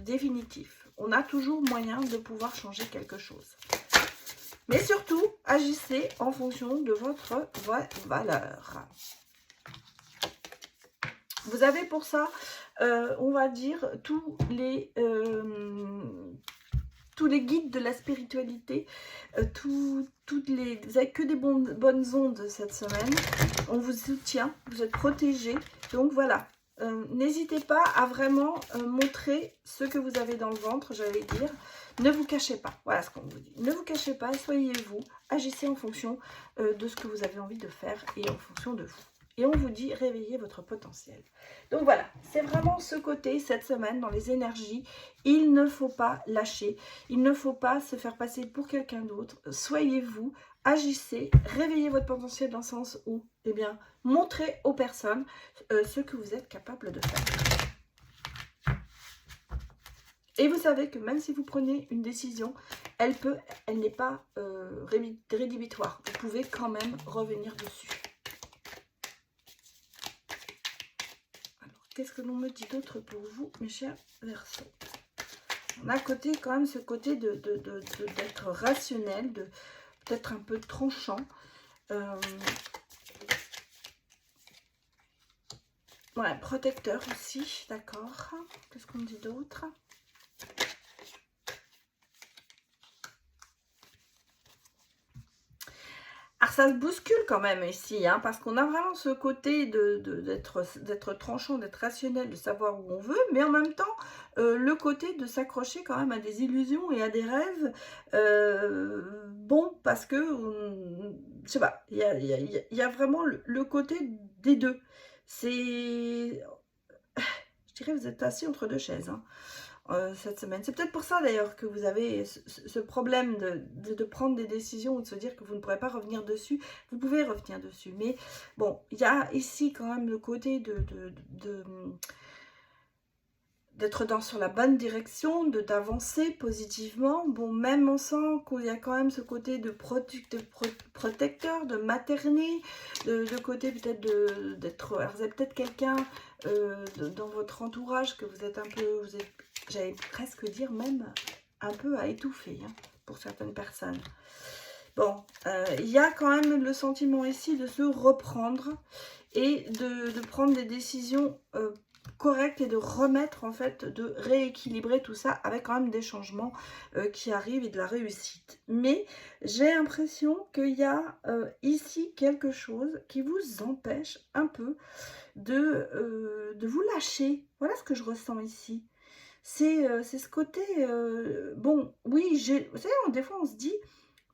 définitives. On a toujours moyen de pouvoir changer quelque chose. Mais surtout, agissez en fonction de votre valeur. Vous avez pour ça, on va dire, tous les guides de la spiritualité, vous n'avez que des bonnes ondes cette semaine. On vous soutient, vous êtes protégés. Donc voilà, n'hésitez pas à vraiment montrer ce que vous avez dans le ventre, j'allais dire. Ne vous cachez pas, voilà ce qu'on vous dit. Ne vous cachez pas, soyez vous, agissez en fonction de ce que vous avez envie de faire et en fonction de vous. Et on vous dit, réveillez votre potentiel. Donc voilà, c'est vraiment ce côté, cette semaine, dans les énergies. Il ne faut pas lâcher. Il ne faut pas se faire passer pour quelqu'un d'autre. Soyez vous, agissez, réveillez votre potentiel dans le sens où, eh bien, montrez aux personnes ce que vous êtes capable de faire. Et vous savez que même si vous prenez une décision, elle n'est pas rédhibitoire. Vous pouvez quand même revenir dessus. Qu'est-ce que l'on me dit d'autre pour vous, mes chers Verseaux? On a côté, quand même ce côté d'être rationnel, peut-être un peu tranchant. Ouais, protecteur aussi, d'accord. Qu'est-ce qu'on me dit d'autre? Alors ça se bouscule quand même ici, hein, parce qu'on a vraiment ce côté d'être tranchant, d'être rationnel, de savoir où on veut, mais en même temps, le côté de s'accrocher quand même à des illusions et à des rêves, bon, parce que, je sais pas, il y a vraiment le côté des deux. C'est, je dirais que vous êtes assis entre deux chaises hein, cette semaine. C'est peut-être pour ça d'ailleurs que vous avez ce problème de prendre des décisions ou de se dire que vous ne pourrez pas revenir dessus. Vous pouvez revenir dessus. Mais bon, il y a ici quand même le côté d'être sur la bonne direction, d'avancer positivement. Bon, même on sent qu'il y a quand même ce côté de protecteur, de materner, de côté peut-être d'être... Alors vous avez peut-être quelqu'un dans votre entourage que vous êtes un peu... J'allais presque dire même un peu à étouffer hein, pour certaines personnes. Bon, il y a quand même le sentiment ici de se reprendre et de prendre des décisions correctes et de remettre en fait, de rééquilibrer tout ça avec quand même des changements qui arrivent et de la réussite. Mais j'ai l'impression qu'il y a ici quelque chose qui vous empêche un peu de vous lâcher. Voilà ce que je ressens ici. C'est ce côté, bon, oui, vous savez, des fois on se dit,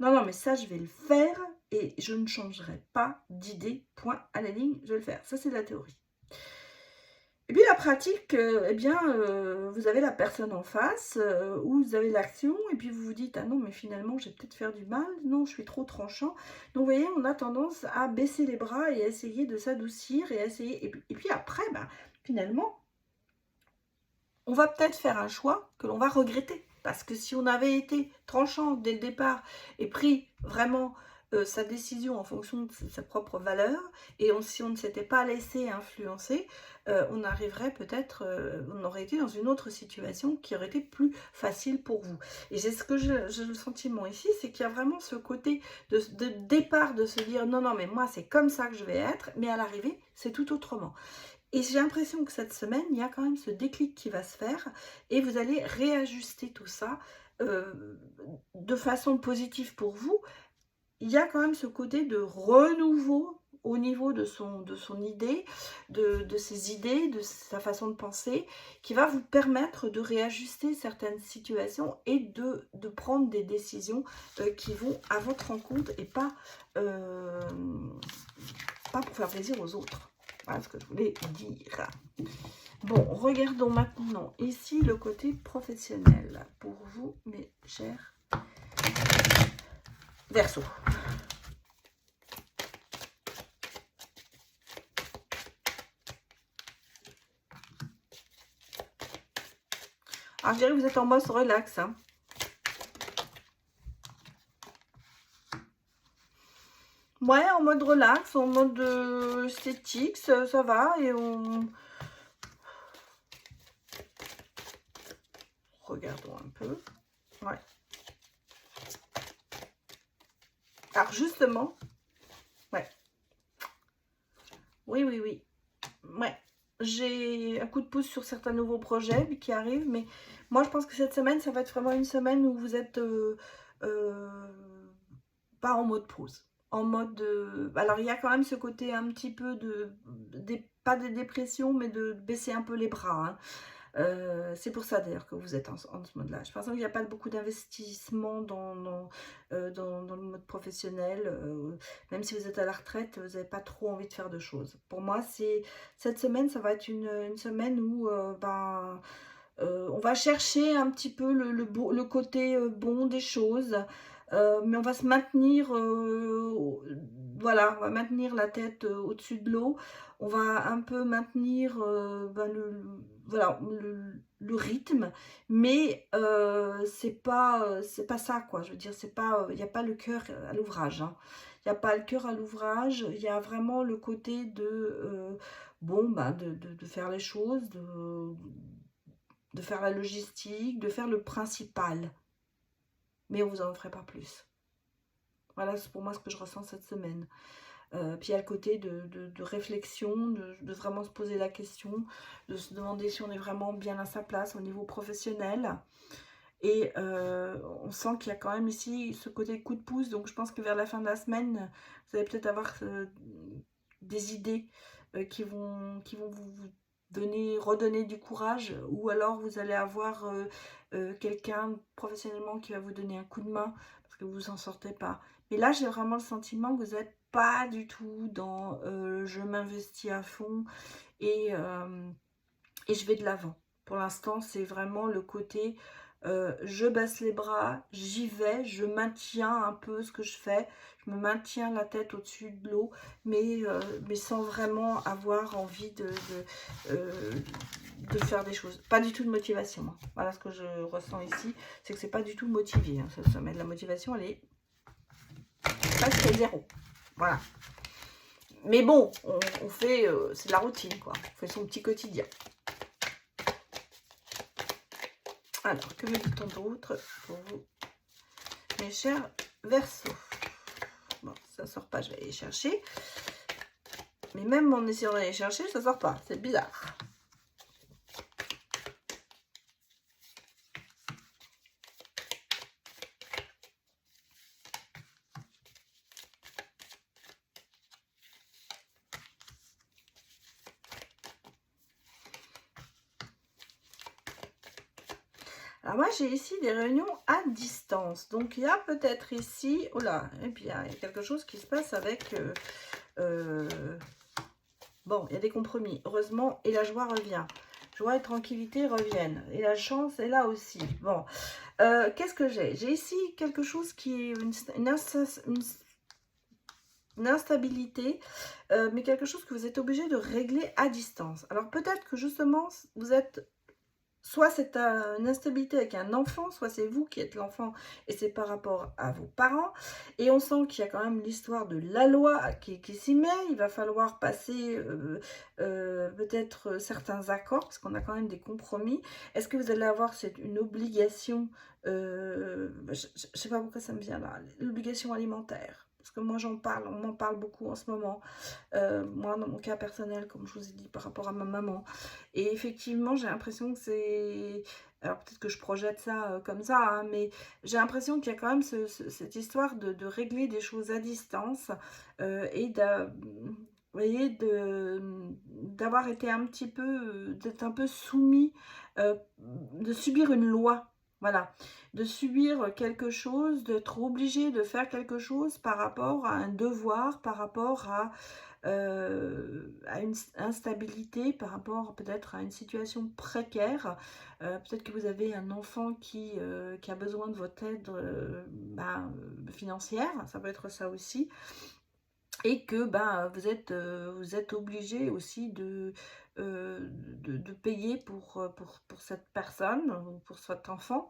non, non, mais ça, je vais le faire et je ne changerai pas d'idée, point à la ligne, je vais le faire. Ça, c'est la théorie. Et puis la pratique, eh bien, vous avez la personne en face, ou vous avez l'action, et puis vous vous dites, ah non, mais finalement, je vais peut-être faire du mal, non, je suis trop tranchant. Donc, vous voyez, on a tendance à baisser les bras et essayer de s'adoucir, et puis après, ben, finalement, on va peut-être faire un choix que l'on va regretter. Parce que si on avait été tranchant dès le départ et pris vraiment sa décision en fonction de sa propre valeur, et si on ne s'était pas laissé influencer, on arriverait peut-être, on aurait été dans une autre situation qui aurait été plus facile pour vous. Et c'est ce que j'ai le sentiment ici, c'est qu'il y a vraiment ce côté de départ de se dire non, non, mais moi c'est comme ça que je vais être, mais à l'arrivée, c'est tout autrement. Et j'ai l'impression que cette semaine, il y a quand même ce déclic qui va se faire et vous allez réajuster tout ça de façon positive pour vous. Il y a quand même ce côté de renouveau au niveau de son idée, de ses idées, de sa façon de penser, qui va vous permettre de réajuster certaines situations et de prendre des décisions qui vont à votre rencontre et pas pour faire plaisir aux autres. Voilà ce que je voulais dire. Bon, regardons maintenant ici le côté professionnel pour vous, mes chers Verseaux. Alors, je dirais que vous êtes en mode relax. Hein. Ouais, en mode relax, en mode esthétique, ça va. Et on... Regardons un peu. Ouais. Alors, justement... Ouais. Oui, oui, oui. Ouais. J'ai un coup de pouce sur certains nouveaux projets qui arrivent. Mais moi, je pense que cette semaine, ça va être vraiment une semaine où vous êtes pas en mode pause. En mode... alors, il y a quand même ce côté un petit peu pas de dépression, mais de baisser un peu les bras. Hein. C'est pour ça d'ailleurs que vous êtes en ce mode-là. Je pense qu'il n'y a pas beaucoup d'investissement dans le mode professionnel. Même si vous êtes à la retraite, vous n'avez pas trop envie de faire de choses. Pour moi, cette semaine, ça va être une semaine où on va chercher un petit peu le côté bon des choses. Mais on va se maintenir, voilà, on va maintenir la tête au-dessus de l'eau. On va un peu maintenir voilà, le rythme, mais c'est pas ça, quoi. Je veux dire, c'est pas, il n'y a pas le cœur à l'ouvrage. Hein. Il n'y a pas le cœur à l'ouvrage. Il y a vraiment le côté de bon, bah, de faire les choses, de faire la logistique, de faire le principal. Mais on vous en ferait pas plus. Voilà, c'est pour moi ce que je ressens cette semaine. Puis il y a le côté de réflexion, de vraiment se poser la question, de se demander si on est vraiment bien à sa place au niveau professionnel. Et on sent qu'il y a quand même ici ce côté coup de pouce. Donc je pense que vers la fin de la semaine, vous allez peut-être avoir des idées qui vont vous redonner du courage. Ou alors vous allez avoir quelqu'un professionnellement qui va vous donner un coup de main parce que vous ne vous en sortez pas. Mais là, j'ai vraiment le sentiment que vous n'êtes pas du tout dans je m'investis à fond et et je vais de l'avant. Pour l'instant, c'est vraiment le côté, je baisse les bras, j'y vais, je maintiens un peu ce que je fais, je me maintiens la tête au-dessus de l'eau, mais sans vraiment avoir envie de faire des choses. Pas du tout de motivation, hein. Voilà ce que je ressens ici, c'est que c'est pas du tout motivé, hein, ce sommet. La motivation, elle est presque à zéro. Voilà. Mais bon, on fait, c'est de la routine, quoi. On fait son petit quotidien. Alors, que me dit-on d'autre pour vous, mes chers Verseaux? Bon, ça ne sort pas, je vais aller chercher. Mais même en essayant d'aller chercher, ça ne sort pas. C'est bizarre. Alors moi, j'ai ici des réunions à distance. Donc, il y a peut-être ici... Oh là, et puis il y a quelque chose qui se passe avec... bon, il y a des compromis, heureusement, et la joie revient. Joie et tranquillité reviennent. Et la chance est là aussi. Bon, qu'est-ce que j'ai? J'ai ici quelque chose qui est une instabilité, mais quelque chose que vous êtes obligé de régler à distance. Alors peut-être que justement, vous êtes... Soit c'est une instabilité avec un enfant, soit c'est vous qui êtes l'enfant et c'est par rapport à vos parents. Et on sent qu'il y a quand même l'histoire de la loi qui s'y met. Il va falloir passer peut-être certains accords parce qu'on a quand même des compromis. Est-ce que vous allez avoir une obligation, je ne sais pas pourquoi ça me vient là, l'obligation alimentaire? Parce que moi j'en parle, on m'en parle beaucoup en ce moment. Moi dans mon cas personnel, comme je vous ai dit par rapport à ma maman. Et effectivement j'ai l'impression que c'est... Alors peut-être que je projette ça comme ça, hein, mais j'ai l'impression qu'il y a quand même cette histoire de régler des choses à distance et vous voyez, d'avoir été un petit peu, d'être un peu soumis, de subir une loi. Voilà, de subir quelque chose, d'être obligé de faire quelque chose par rapport à un devoir, par rapport à une instabilité, par rapport peut-être à une situation précaire. Peut-être que vous avez un enfant qui a besoin de votre aide financière, ça peut être ça aussi. Et que vous êtes obligé aussi de payer pour cette personne, ou pour cet enfant.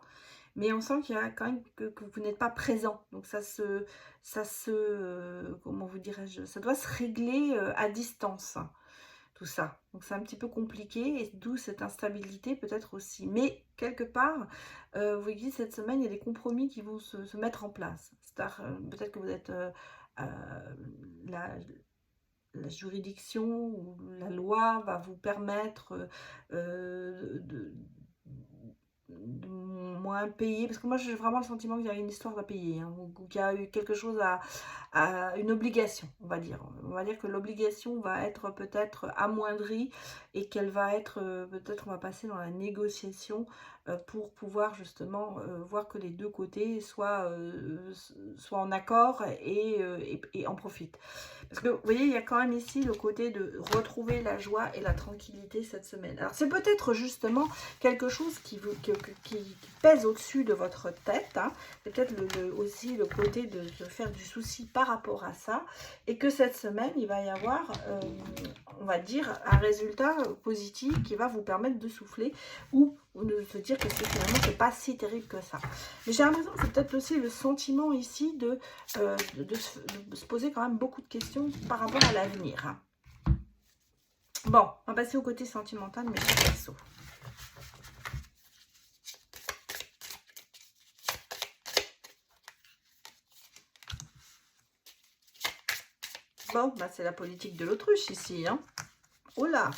Mais on sent qu'il y a quand même que vous n'êtes pas présent. Donc comment vous dirais-je, ça doit se régler à distance, tout ça. Donc c'est un petit peu compliqué, et d'où cette instabilité peut-être aussi. Mais quelque part, vous voyez, cette semaine, il y a des compromis qui vont se mettre en place. C'est-à-dire, peut-être que vous êtes... la, la juridiction ou la loi va vous permettre de moins payer, parce que moi j'ai vraiment le sentiment qu'il y a une histoire à payer, hein, ou qu'il y a eu quelque chose à une obligation, on va dire que l'obligation va être peut-être amoindrie et qu'elle va être peut-être on va passer dans la négociation pour pouvoir justement voir que les deux côtés soient en accord et en profitent. Parce que vous voyez, il y a quand même ici le côté de retrouver la joie et la tranquillité cette semaine. Alors c'est peut-être justement quelque chose qui pèse au-dessus de votre tête, hein. C'est peut-être aussi le côté de faire du souci par rapport à ça, et que cette semaine, il va y avoir, on va dire, un résultat positif qui va vous permettre de souffler ou de se dire que finalement, c'est pas si terrible que ça. Mais j'ai l'impression que c'est peut-être aussi le sentiment ici de se poser quand même beaucoup de questions par rapport à l'avenir, hein. Bon, on va passer au côté sentimental, mes chers Verseaux. Bon, bah c'est la politique de l'autruche ici, hein. Oh là!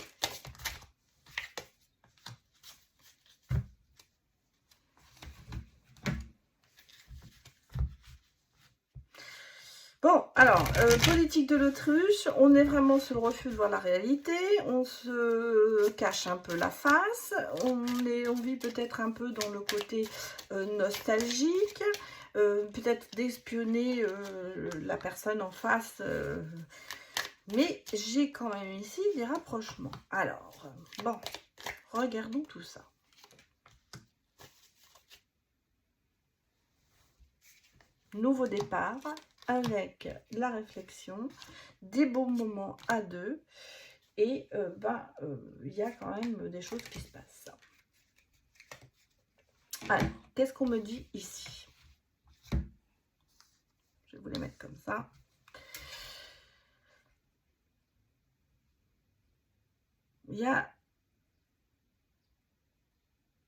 Bon, alors, politique de l'autruche, on est vraiment sur le refus de voir la réalité, on se cache un peu la face, on vit peut-être un peu dans le côté nostalgique, peut-être d'espionner la personne en face, mais j'ai quand même ici des rapprochements. Alors, bon, Regardons tout ça. Nouveau départ avec la réflexion, des bons moments à deux et il y a quand même des choses qui se passent. Alors, qu'est-ce qu'on me dit ici? Je vais vous les mettre comme ça. Il y a...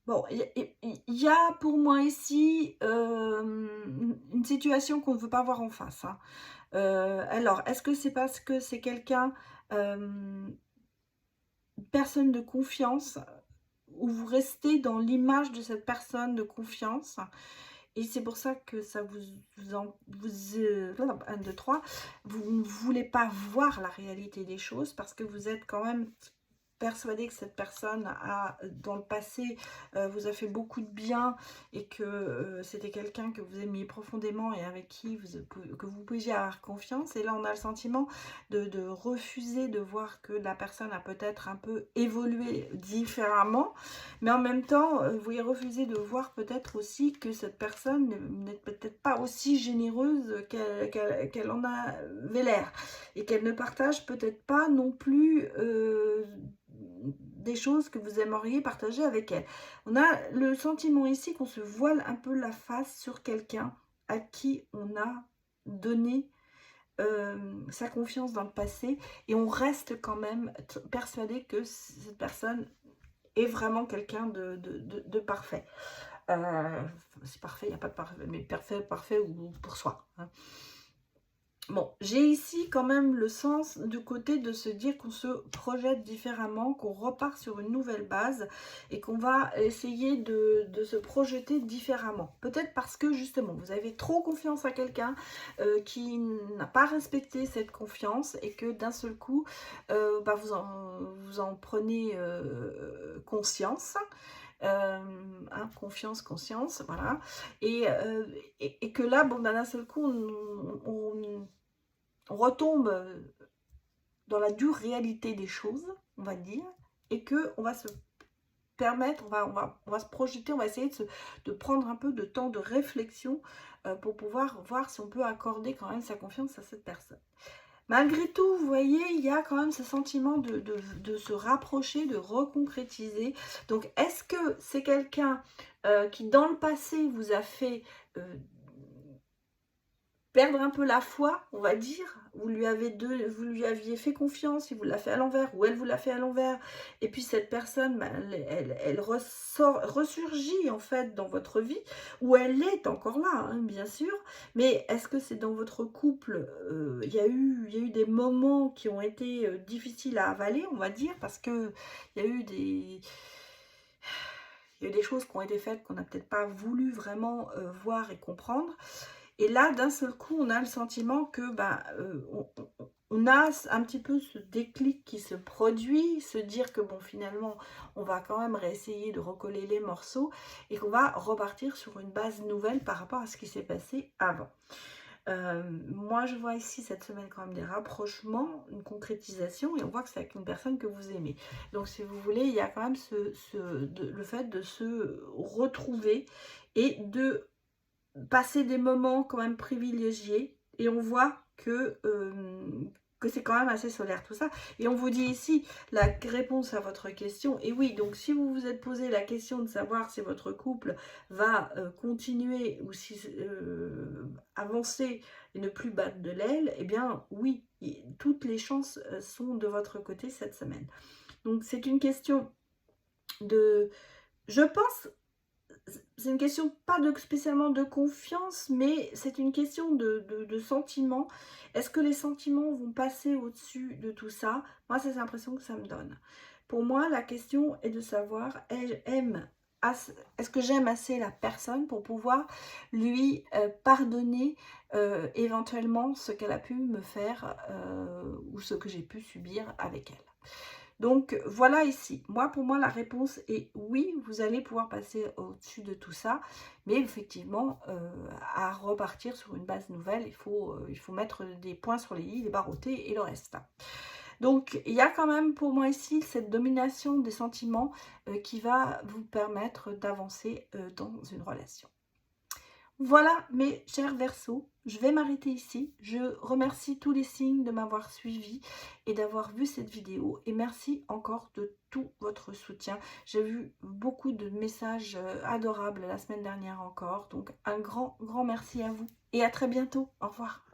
Bon, il y a pour moi ici une situation qu'on ne veut pas voir en face. Hein. Alors, est-ce que c'est parce que c'est quelqu'un, personne de confiance, où vous restez dans l'image de cette personne de confiance et c'est pour ça que ça vous 1, 2, 3, vous ne voulez pas voir la réalité des choses parce que vous êtes quand même persuadé que cette personne a, dans le passé, vous a fait beaucoup de bien et que c'était quelqu'un que vous aimiez profondément et avec qui que vous pouviez avoir confiance. Et là, on a le sentiment de refuser de voir que la personne a peut-être un peu évolué différemment. Mais en même temps, vous voulez refuser de voir peut-être aussi que cette personne n'est peut-être pas aussi généreuse qu'elle en avait l'air. Et qu'elle ne partage peut-être pas non plus... des choses que vous aimeriez partager avec elle. On a le sentiment ici qu'on se voile un peu la face sur quelqu'un à qui on a donné sa confiance dans le passé et on reste quand même persuadé que cette personne est vraiment quelqu'un de parfait. C'est parfait, il n'y a pas de parfait, mais parfait ou pour soi. Hein. Bon, j'ai ici quand même le sens du côté de se dire qu'on se projette différemment, qu'on repart sur une nouvelle base et qu'on va essayer de se projeter différemment. Peut-être parce que justement, vous avez trop confiance à quelqu'un qui n'a pas respecté cette confiance et que d'un seul coup, vous en prenez conscience. Confiance, conscience, voilà. Et que là, bon, d'un seul coup, on retombe dans la dure réalité des choses, on va dire, et que on va se permettre, on va se projeter, on va essayer de prendre un peu de temps de réflexion pour pouvoir voir si on peut accorder quand même sa confiance à cette personne. Malgré tout, vous voyez, il y a quand même ce sentiment de se rapprocher, de reconcrétiser. Donc, est-ce que c'est quelqu'un qui, dans le passé, vous a fait perdre un peu la foi, on va dire, vous lui aviez fait confiance, il vous l'a fait à l'envers, ou elle vous l'a fait à l'envers, et puis cette personne, elle ressurgit en fait dans votre vie, ou elle est encore là, hein, bien sûr, mais est-ce que c'est dans votre couple, il y a eu des moments qui ont été difficiles à avaler, on va dire, parce que il y a eu des choses qui ont été faites qu'on n'a peut-être pas voulu vraiment voir et comprendre. Et là, d'un seul coup, on a le sentiment que on a un petit peu ce déclic qui se produit, se dire que bon, finalement, on va quand même réessayer de recoller les morceaux et qu'on va repartir sur une base nouvelle par rapport à ce qui s'est passé avant. Moi, je vois ici cette semaine quand même des rapprochements, une concrétisation, et on voit que c'est avec une personne que vous aimez. Donc, si vous voulez, il y a quand même le fait de se retrouver et de passer des moments quand même privilégiés et on voit que c'est quand même assez solaire tout ça. Et on vous dit ici la réponse à votre question. Et oui, donc si vous vous êtes posé la question de savoir si votre couple va continuer ou si avancer et ne plus battre de l'aile, eh bien oui, toutes les chances sont de votre côté cette semaine. Donc c'est une question de... Je pense... C'est une question pas spécialement de confiance, mais c'est une question de sentiments. Est-ce que les sentiments vont passer au-dessus de tout ça? Moi, c'est l'impression que ça me donne. Pour moi, la question est de savoir, est-ce que j'aime assez la personne pour pouvoir lui pardonner éventuellement ce qu'elle a pu me faire ou ce que j'ai pu subir avec elle? Donc voilà ici, pour moi la réponse est oui, vous allez pouvoir passer au-dessus de tout ça, mais effectivement à repartir sur une base nouvelle, il faut mettre des points sur les i, les barres au t et le reste. Donc, il y a quand même pour moi ici cette domination des sentiments qui va vous permettre d'avancer dans une relation. Voilà mes chers Verseaux, je vais m'arrêter ici. Je remercie tous les signes de m'avoir suivi et d'avoir vu cette vidéo. Et merci encore de tout votre soutien. J'ai vu beaucoup de messages adorables la semaine dernière encore. Donc un grand merci à vous et à très bientôt. Au revoir.